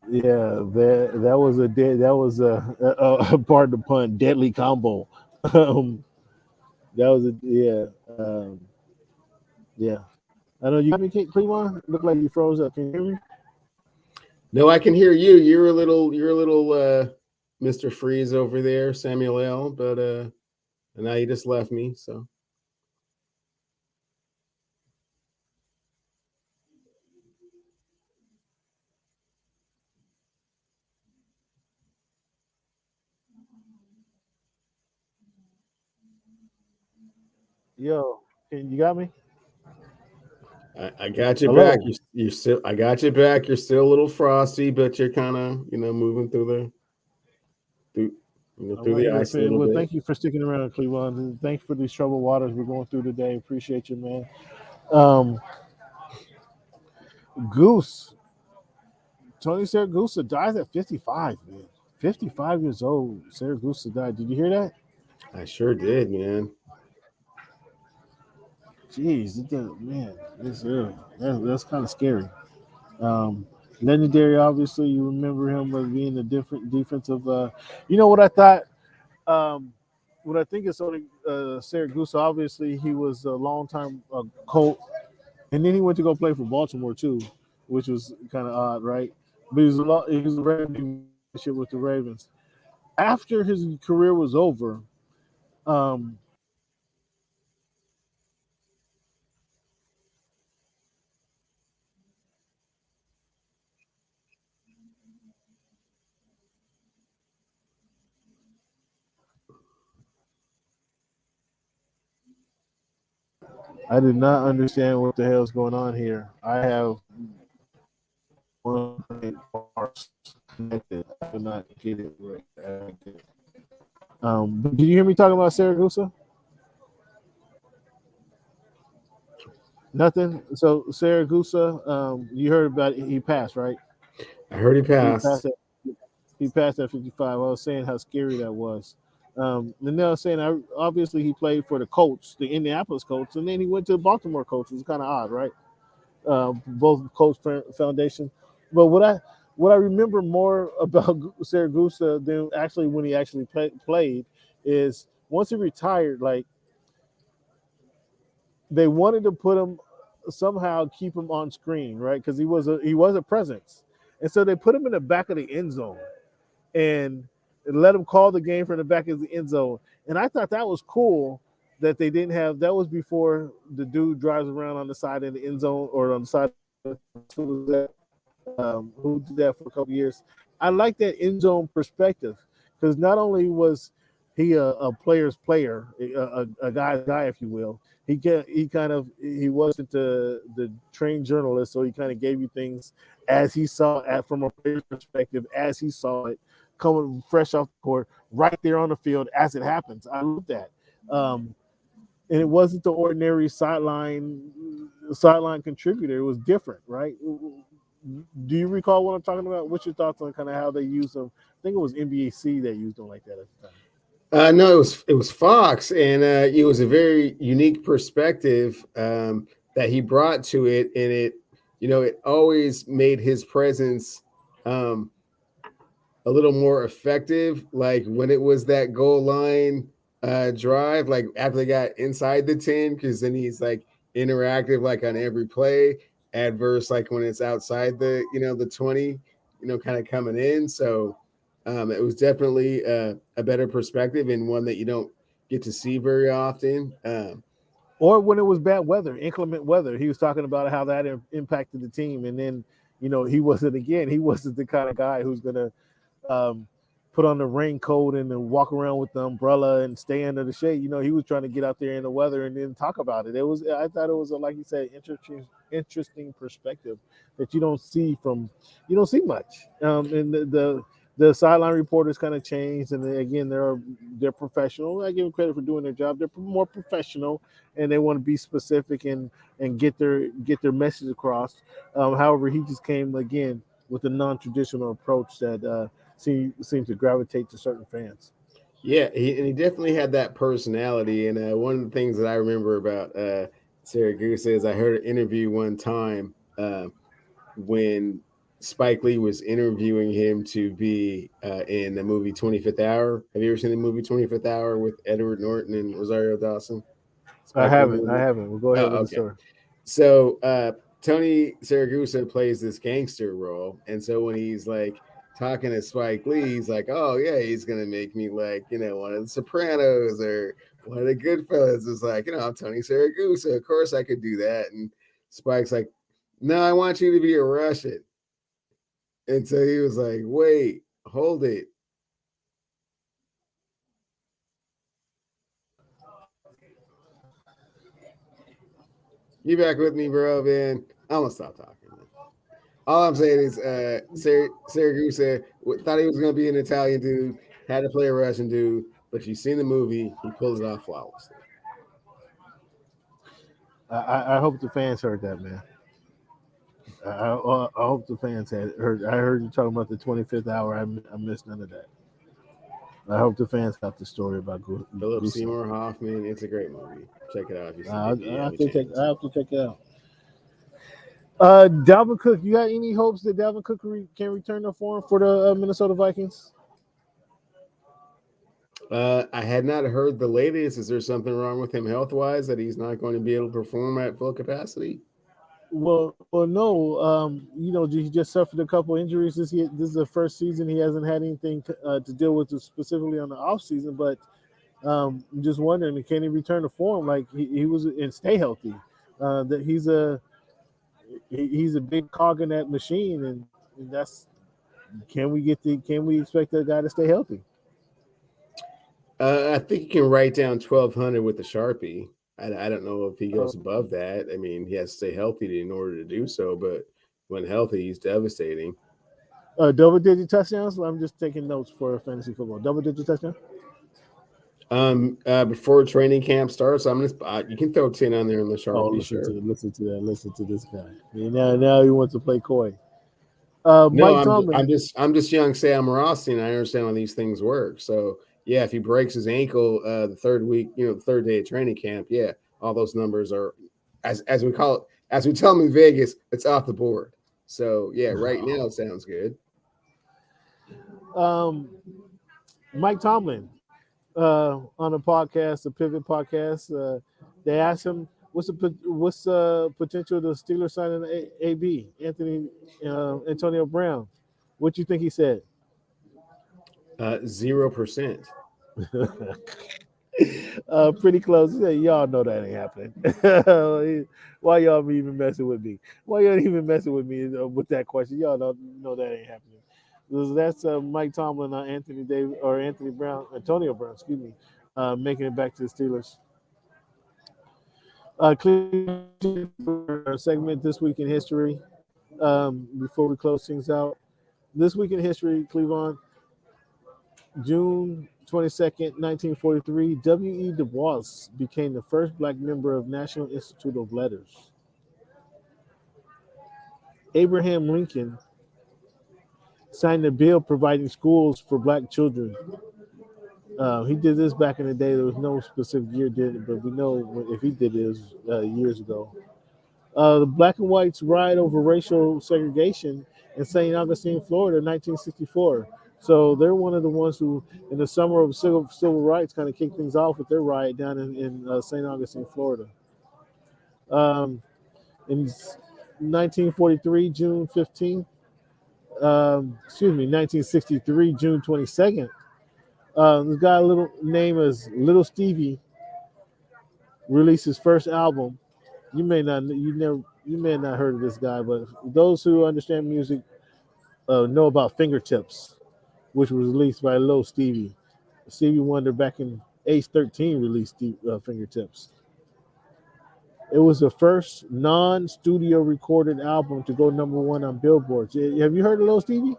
That was a pardon the pun, deadly combo. That was yeah. I know you got me, Cleveland. Look like you froze up. Can you hear me? No, I can hear you. You're a little Mr. Freeze over there, Samuel L. But and now you just left me. So Yo, you got me? I got you Hello? back. You still. I got you back. You're still a little frosty, but you're kind of moving through the ice a little bit. Thank you for sticking around, Cleveland. Thanks for these troubled waters we're going through today. Appreciate you, man. Goose. Tony Siragusa dies at 55, man. 55 years old. Siragusa died. Did you hear that? I sure did, man. Jeez, man, that's kind of scary. Legendary, obviously, you remember him as being a different defensive. What I thought? What I think is only Siragusa. Obviously, he was a long time Colt, and then he went to go play for Baltimore too, which was kind of odd, right? But he was a very big relationship with the Ravens. After his career was over, I did not understand what the hell is going on here. I have one parts connected. I did not get it right. But did you hear me talking about Siragusa? Nothing. So Siragusa, you heard about it. He passed, right? I heard he He passed passed. that. He passed at 55. I was saying how scary that was. And I was saying, obviously he played for the Colts, the Indianapolis Colts, and then he went to the Baltimore Colts. It's kind of odd, right? Both Colts Foundation. But what I remember more about Siragusa than actually when he actually played is once he retired, like they wanted to put him somehow keep him on screen, right? Because he was a presence, and so they put him in the back of the end zone and let him call the game from the back of the end zone. And I thought that was cool that they didn't have that was before the dude drives around on the side of the end zone or on the side who did that for a couple years. I like that end zone perspective because not only was he a player's player, a guy's guy, if you will. He wasn't the trained journalist, so he kind of gave you things as he saw it from a player's perspective, as he saw it coming fresh off the court, right there on the field as it happens. I love that. And it wasn't the ordinary sideline contributor. It was different, right? Do you recall what I'm talking about? What's your thoughts on kind of how they used them? I think it was NBC that used them like that at the time. No, it was Fox, and it was a very unique perspective that he brought to it, and it always made his presence a little more effective. Like when it was that goal line drive, like after they got inside the 10, because then he's like interactive, like on every play. Adverse, like when it's outside the 20, kind of coming in. So it was definitely a better perspective and one that you don't get to see very often. Or when it was bad weather, inclement weather, he was talking about how that impacted the team. And then, he wasn't the kind of guy who's going to put on the raincoat and then walk around with the umbrella and stay under the shade. He was trying to get out there in the weather and then talk about it. I thought it was like you said, interesting perspective that you don't see much. And the sideline reporters kind of changed, and again, they're professional. I give them credit for doing their job. They're more professional, and they want to be specific and get their message across. However, he just came again with a non-traditional approach that seems to gravitate to certain fans. Yeah, he definitely had that personality. And one of the things that I remember about Siragusa is I heard an interview one time when Spike Lee was interviewing him to be in the movie 25th Hour. Have you ever seen the movie 25th Hour with Edward Norton and Rosario Dawson? I haven't. We'll go ahead with the story. So Tony Siragusa plays this gangster role. And so when he's like talking to Spike Lee, he's like, oh, yeah, he's going to make me like, one of the Sopranos or one of the Goodfellas. Is like, I'm Tony Siragusa. Of course I could do that. And Spike's like, no, I want you to be a Russian. And so he was like, wait, hold it. You back with me, bro, man? I'm going to stop talking, man. All I'm saying is Siragusa thought he was going to be an Italian dude, had to play a Russian dude, but you've seen the movie, he pulled it off flawlessly. I hope the fans heard that, man. I hope the fans had heard. I heard you talking about the 25th hour. I missed none of that. I hope the fans got the story about Philip Seymour Hoffman. It's a great movie. Check it out. I have to check it out. Dalvin Cook. You got any hopes that Dalvin Cook can return to form for the Minnesota Vikings? I had not heard the latest. Is there something wrong with him health-wise that he's not going to be able to perform at full capacity? Well, no. He just suffered a couple injuries. This is the first season he hasn't had anything to deal with specifically on the offseason. But I'm just wondering, can he return to form like he was and stay healthy? That he's a big cog in that machine, and that's can we expect that guy to stay healthy? I think you can write down 1,200 with the Sharpie. I don't know if he goes above that. I mean, he has to stay healthy in order to do so, but when healthy, he's devastating. Double-digit touchdowns? I'm just taking notes for fantasy football. Double-digit touchdown? Before training camp starts, I'm gonna you can throw 10 on there in the Sharpie. listen Sure. listen to this guy. Now he wants to play coy. No, Mike Tomlin. I'm just young Sam Rossi, and I understand how these things work. So yeah, if he breaks his ankle the third week, the third day of training camp, yeah, all those numbers are as we call it, as we tell them in Vegas, it's off the board. So yeah, right now it sounds good. Mike Tomlin on a podcast, the Pivot podcast, they asked him what's the potential of the Steelers signing AB Antonio Brown. What do you think he said? 0%. Pretty close. He said, y'all know that ain't happening. Why y'all even messing with me? Why y'all even messing with me with that question? Y'all don't know that ain't happening. That's Mike Tomlin, Antonio Brown, excuse me, making it back to the Steelers. Segment This Week in History. Before we close things out, This Week in History, Cleveland, June 22nd, 1943, W.E. Du Bois became the first black member of National Institute of Letters. Abraham Lincoln signed a bill providing schools for black children. He did this back in the day. There was no specific year did it, but we know if he did it, it was years ago. The black and whites riot over racial segregation in St. Augustine, Florida, in 1964. So they're one of the ones who, in the summer of civil rights, kind of kicked things off with their riot down in St. Augustine, Florida. In 1943, June 15th, 1963, June 22nd, this guy, little name is Little Stevie, released his first album. You may not heard of this guy, but those who understand music know about Fingertips, which was released by Lil Stevie. Stevie Wonder back in age 13 released Fingertips. It was the first non-studio recorded album to go #1 on Billboard. Have you heard of Lil Stevie?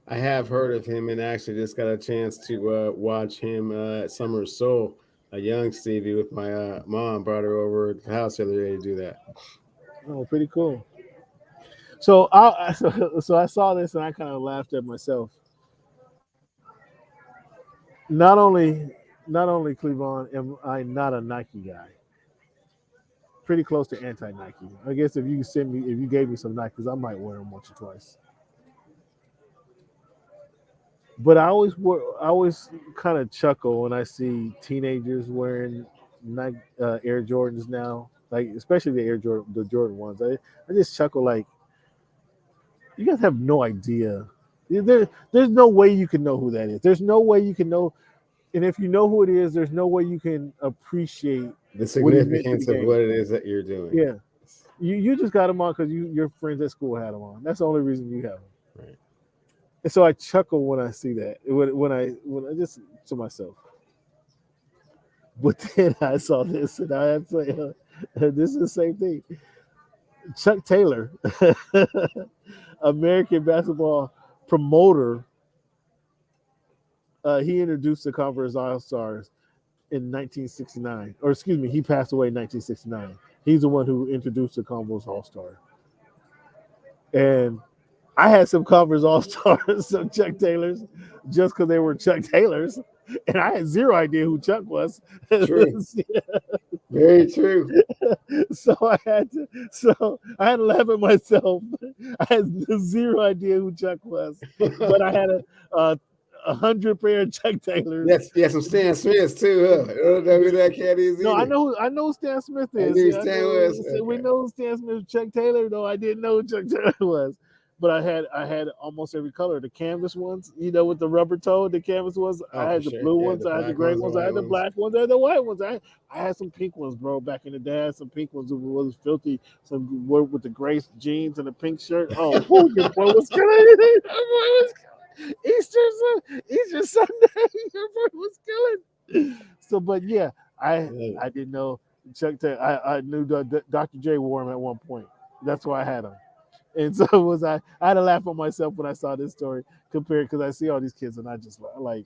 I have heard of him, and actually just got a chance to watch him at Summer of Soul. A young Stevie with my mom brought her over to the house the other day to do that. Oh, pretty cool. So I saw this and I kind of laughed at myself. Not only Cleveland am I not a Nike guy. Pretty close to anti-Nike. I guess if you gave me some Nikes, I might wear them once or twice. But I always kind of chuckle when I see teenagers wearing Nike Air Jordans now, like especially the Jordan ones. I just chuckle like, you guys have no idea. There's no way you can know who that is. There's no way you can know, and if you know who it is, there's no way you can appreciate the significance of what it is that you're doing. Yeah, you just got them on because your friends at school had them on. That's the only reason you have them. Right. And so I chuckle when I see that. When I just to myself. But then I saw this, and I had to say, this is the same thing. Chuck Taylor, American basketball promoter, he introduced the Conference All-Stars in 1969. Or excuse me, he passed away in 1969. He's the one who introduced the Conference All-Star. And I had some Conference All-Stars, some Chuck Taylors, just because they were Chuck Taylors. And I had zero idea who Chuck was. True. Very true. So I had to laugh at myself. I had zero idea who Chuck was, but I had a 100 pair of Chuck Taylors. Yes, some Stan Smiths too. Huh? I don't know who that cat is. No, either. I know who Stan Smith is. We know who Stan Smith, Chuck Taylor. No, I didn't know who Chuck Taylor was. But I had almost every color. The canvas ones, with the rubber toe, the canvas ones. I had the blue ones, I had the gray ones, I had the black ones, I had the white ones. I had some pink ones, bro, back in the day. I had some pink ones who was filthy. Some with the gray jeans and a pink shirt. Oh, your boy was killing. Easter Sunday, your boy was killing. So, but yeah, I didn't know Chuck Taylor. I knew Dr. J wore him at one point. That's why I had him. And so I had to laugh at myself when I saw this story compared, because I see all these kids and I just like,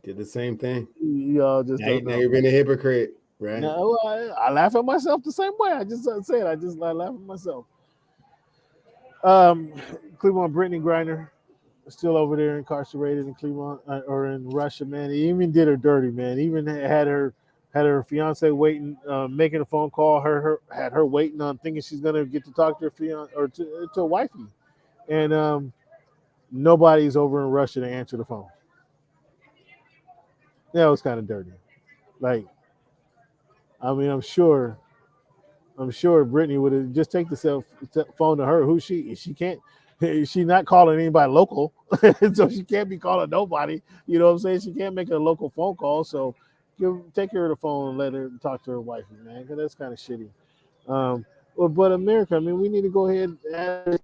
Did the same thing. Y'all just Now, don't now know. you're being a hypocrite, right? No, I laugh at myself the same way. I just said I laugh at myself. Cleveland Brittney Griner still over there incarcerated in Cleveland or in Russia, man. He even did her dirty, man. He even had her fiance waiting, making a phone call. Had her waiting on thinking she's gonna get to talk to her fiance or to a wifey, and nobody's over in Russia to answer the phone. That was kind of dirty. Like, I mean, I'm sure Brittney would have just take the phone to her. Who's she? She can't. She's not calling anybody local, so she can't be calling nobody. You know what I'm saying? She can't make a local phone call. So take her the phone and let her talk to her wife, man, because that's kind of shitty. But America, I mean, we need to go ahead and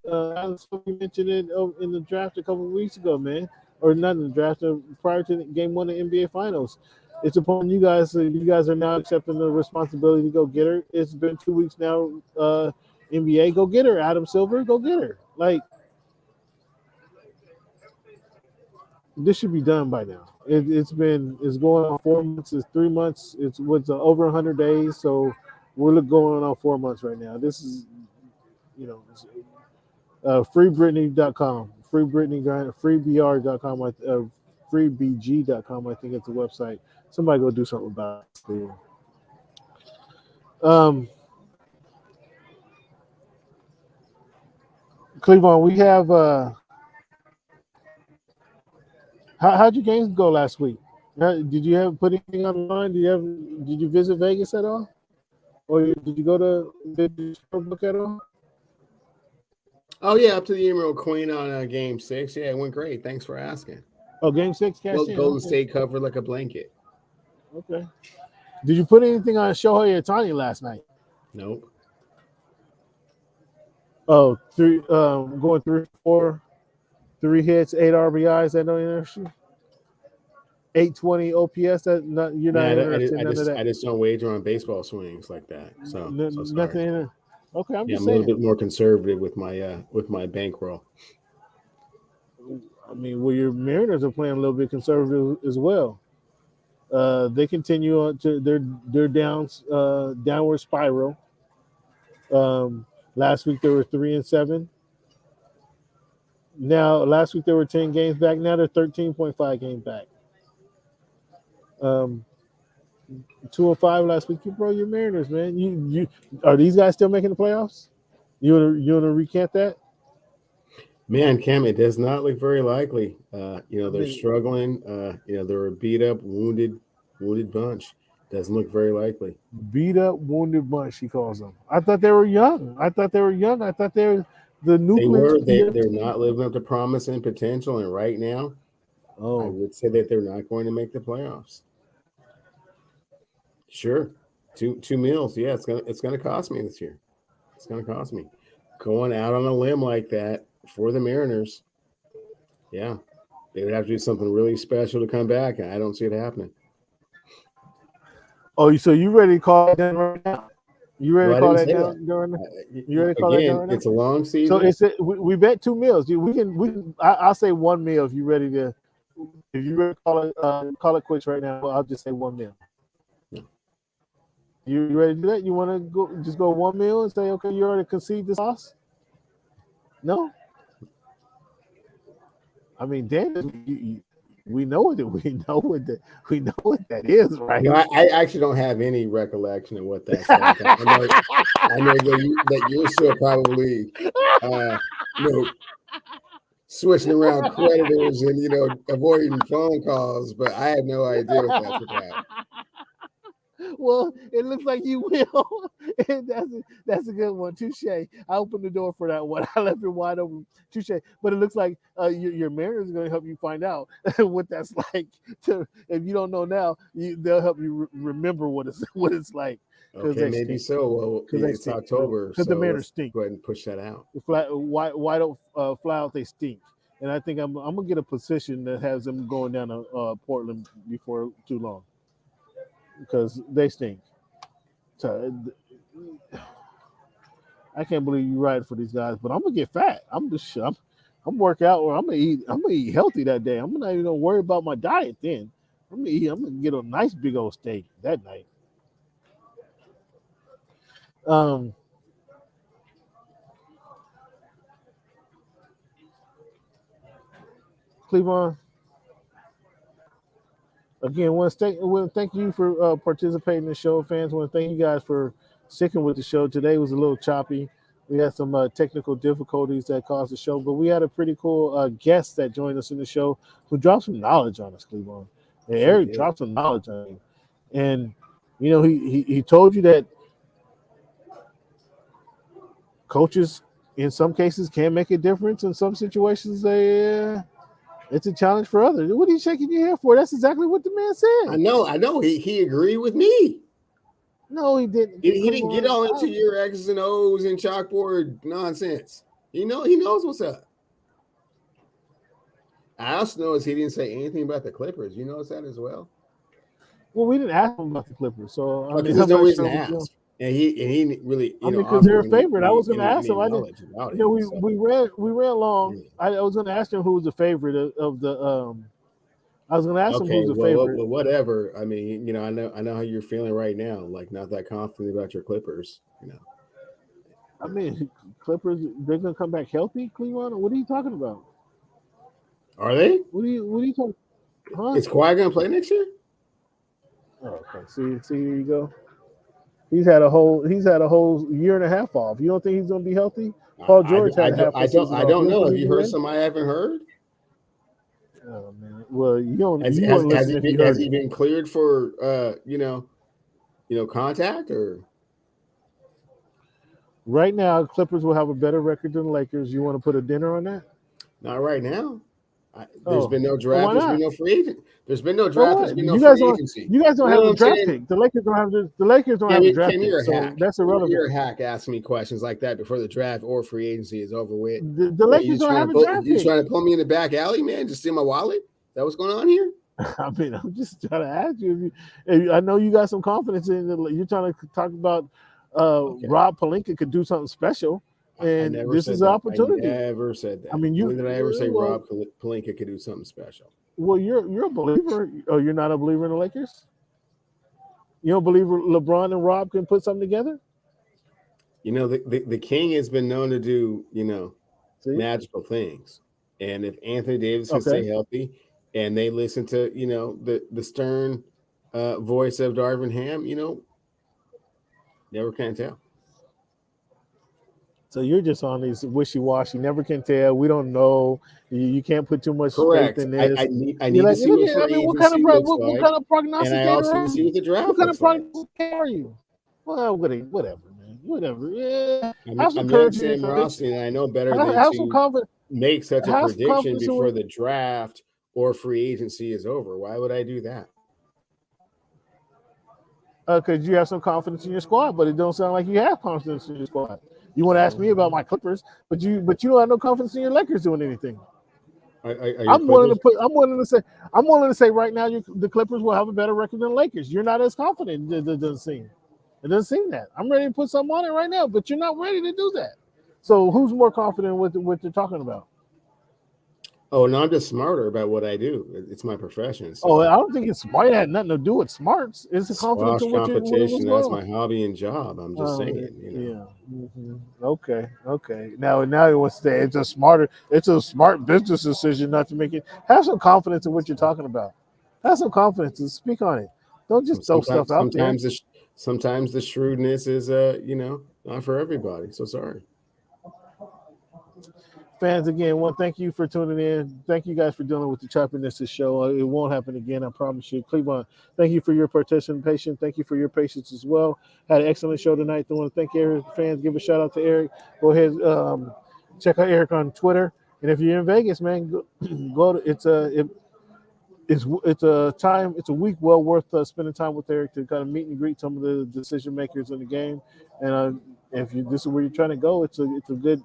we mentioned it in the draft a couple of weeks ago, man, or not in the draft, prior to Game 1 of NBA Finals. It's upon you guys. You guys are now accepting the responsibility to go get her. It's been 2 weeks now. NBA, go get her. Adam Silver, go get her. Like, this should be done by now. It's going on 4 months. It's 3 months. It's over 100 days. So we're going on 4 months right now. This is, freebritney.com, free Brittney Griner, freebr.com, freebg.com. I think it's the website. Somebody go do something about it. Cleveland, we have how'd your games go last week? Did you put anything online? Did you visit Vegas at all? Or did you go to the book at all? Oh yeah, up to the Emerald Queen on Game 6. Yeah, it went great. Thanks for asking. Oh, Game 6 cashed in. Golden State covered like a blanket. Okay. Did you put anything on Shohei Ohtani last night? Nope. Oh, going 3-4, 3 hits, 8 RBIs. That don't interest you? 820 OPS. You're not interested in none of that. I just don't wager on baseball swings like that. So nothing in it. Okay, I'm a little bit more conservative with my bankroll. I mean, well, your Mariners are playing a little bit conservative as well. They continue on to their downward spiral. Last week they were 3-7. Now, last week they were 10 games back. Now they're 13.5 games back. 2-5 last week. Bro, your Mariners, man. You are these guys still making the playoffs? You wanna recant that? Man, Cam, it does not look very likely. They're struggling. They're a beat up, wounded bunch. Doesn't look very likely. Beat up, wounded bunch, he calls them. I thought they were young. I thought they were the nuclear. They're not living up to promise and potential. And right now, I would say that they're not going to make the playoffs. Sure, two meals. Yeah, it's gonna cost me this year. It's gonna cost me going out on a limb like that for the Mariners. Yeah, they would have to do something really special to come back, and I don't see it happening. Oh, so you ready to call it down right now? You ready to call that down right now? You ready to call that down right now? It's a long season. So we bet 2 meals. I'll say 1 meal if you ready to. If you ready to call it quits right now, I'll just say 1 meal. You ready to do that? You want to go 1 meal and say, okay, you already concede this loss? No. I mean, damn, we know what that is, right? No, I actually don't have any recollection of what that's like. I know that you're still probably switching around creditors and avoiding phone calls, but I had no idea what that's about. Well, it looks like you will. And that's a good one. Touche. I opened the door for that one. I left it wide open. Touche. But it looks like your Mariners are going to help you find out what that's like. If you don't know now, they'll help you remember what it's like. Okay, maybe so. Well, it's October, because the Mariners stink. Go ahead and push that out. Why don't fly out? They stink. And I think I'm gonna get a position that has them going down to Portland before too long. Because they stink. So I can't believe you ride for these guys, but I'm gonna get fat. I'm work out, or I'm gonna eat healthy that day. I'm not even gonna worry about my diet then. I'm gonna get a nice big old steak that night. Cleveland. Again, want to thank you for participating in the show, fans. Want to thank you guys for sticking with the show. Today was a little choppy. We had some technical difficulties that caused the show, but we had a pretty cool guest that joined us in the show who dropped some knowledge on us, Cleveland. And Eric dropped some knowledge on you. And, you know, he told you that coaches, in some cases, can make a difference. In some situations, it's a challenge for others. What are you shaking your head for? That's exactly what the man said. I know. He agreed with me. No, he didn't. He didn't get all into your X's and O's and chalkboard nonsense. He knows what's up. I also noticed he didn't say anything about the Clippers. You notice that as well? Well, we didn't ask him about the Clippers, so I mean, there's no reason to ask. And he really, because they're a favorite. I was going to ask him. I didn't. We ran long. I was going to ask him who was the favorite of the. I was going to ask him who's the favorite. Well, whatever. I mean, I know how you're feeling right now. Like, not that confident about your Clippers. I mean, Clippers. They're going to come back healthy. Cleveland. What are you talking about? Are they? What are you talking? Huh? Is Kawhi going to play next year? Oh, okay. See, here you go. He's had a whole year and a half off. You don't think he's going to be healthy? Paul George had a half. I don't know. Have you heard something I haven't heard? Oh man. Well, you don't. Has he been cleared for contact or? Right now, Clippers will have a better record than the Lakers. You want to put a dinner on that? Not right now. There's been no draft. There's been no free agent. There's been no draft. There's been no free agency. You guys don't have a draft pick. The Lakers don't have the draft pick. So that's irrelevant. You're a hack asking me questions like that before the draft or free agency is over with. The Lakers don't have a draft pick. You trying to pull me in the back alley, man? Just steal my wallet? Is that what's going on here? I mean, I'm just trying to ask you. If I know you got some confidence in it. You're trying to talk about Rob Pelinka could do something special. And this is an opportunity. I never said that. I mean, when did I ever say Rob Pelinka could do something special? Well, you're a believer. Oh, you're not a believer in the Lakers? You don't believe LeBron and Rob can put something together? The King has been known to do, magical things. And if Anthony Davis can stay healthy and they listen to, the stern voice of Darvin Ham, never can tell. So you're just on these wishy-washy. Never can tell. We don't know. You can't put too much faith in this. I need to see what kind of prognosticator and I also need to see what the draft What kind of prognosticator are you? Well, whatever, man. Whatever. Yeah. I'm young Sam Rothstein, and I know better than to make such a prediction before the draft or free agency is over. Why would I do that? Because you have some confidence in your squad, but it don't sound like you have confidence in your squad. You want to ask me about my Clippers, but you don't have no confidence in your Lakers doing anything. I'm willing to say right now the Clippers will have a better record than the Lakers. You're not as confident. It doesn't seem. It doesn't seem that. I'm ready to put something on it right now, but you're not ready to do that. So who's more confident with what you're talking about? Oh, no, I'm just smarter about what I do. It's my profession. So. Oh, I don't think it's smart. It had nothing to do with smarts. It's the confidence in what competition. That's my hobby and job. I'm just saying. Yeah. Mm-hmm. Okay. Now you want to say it's a smart business decision not to make it. Have some confidence in what you're talking about. Have some confidence and speak on it. Don't just throw stuff out there. Sometimes the shrewdness is, not for everybody. So sorry. Fans, again, thank you for tuning in. Thank you guys for dealing with the choppiness of the show. It won't happen again, I promise you. Cleveland, thank you for your participation. Thank you for your patience as well. Had an excellent show tonight. I want to thank Eric fans. Give a shout out to Eric. Go ahead, check out Eric on Twitter. And if you're in Vegas, man, go to it's a week well worth spending time with Eric to kind of meet and greet some of the decision makers in the game. And if this is where you're trying to go, it's a good.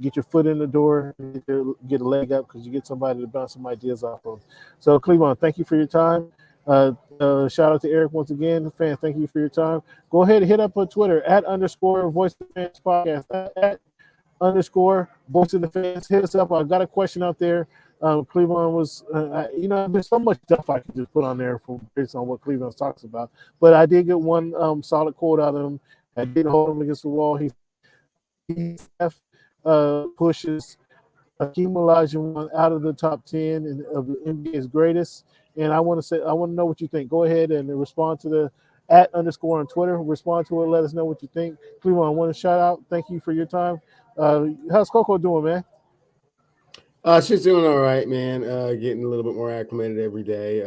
Get your foot in the door, get a leg up because you get somebody to bounce some ideas off of. So, Cleveland, thank you for your time. Shout out to Eric once again. Fan, thank you for your time. Go ahead and hit up on Twitter @_Voice of the Fans podcast @_Voice of the Fans. Hit us up. I've got a question out there. Cleveland was, there's so much stuff I can just put on there based on what Cleveland talks about. But I did get one solid quote out of him. I did hold him against the wall. He pushes Hakeem Olajuwon out of the top 10 of the NBA's greatest. And I want to know what you think. Go ahead and respond to the @_ on Twitter. Respond to it. Let us know what you think. Cleveland, I want to shout out. Thank you for your time. How's Coco doing, man? She's doing all right, man. Getting a little bit more acclimated every day.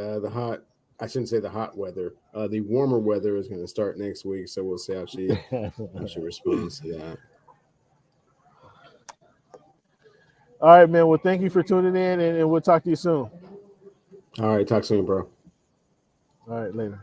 I shouldn't say the hot weather. The warmer weather is going to start next week, so we'll see how she responds to that. All right, man. Well, thank you for tuning in, and we'll talk to you soon. All right, talk soon, bro. All right, later.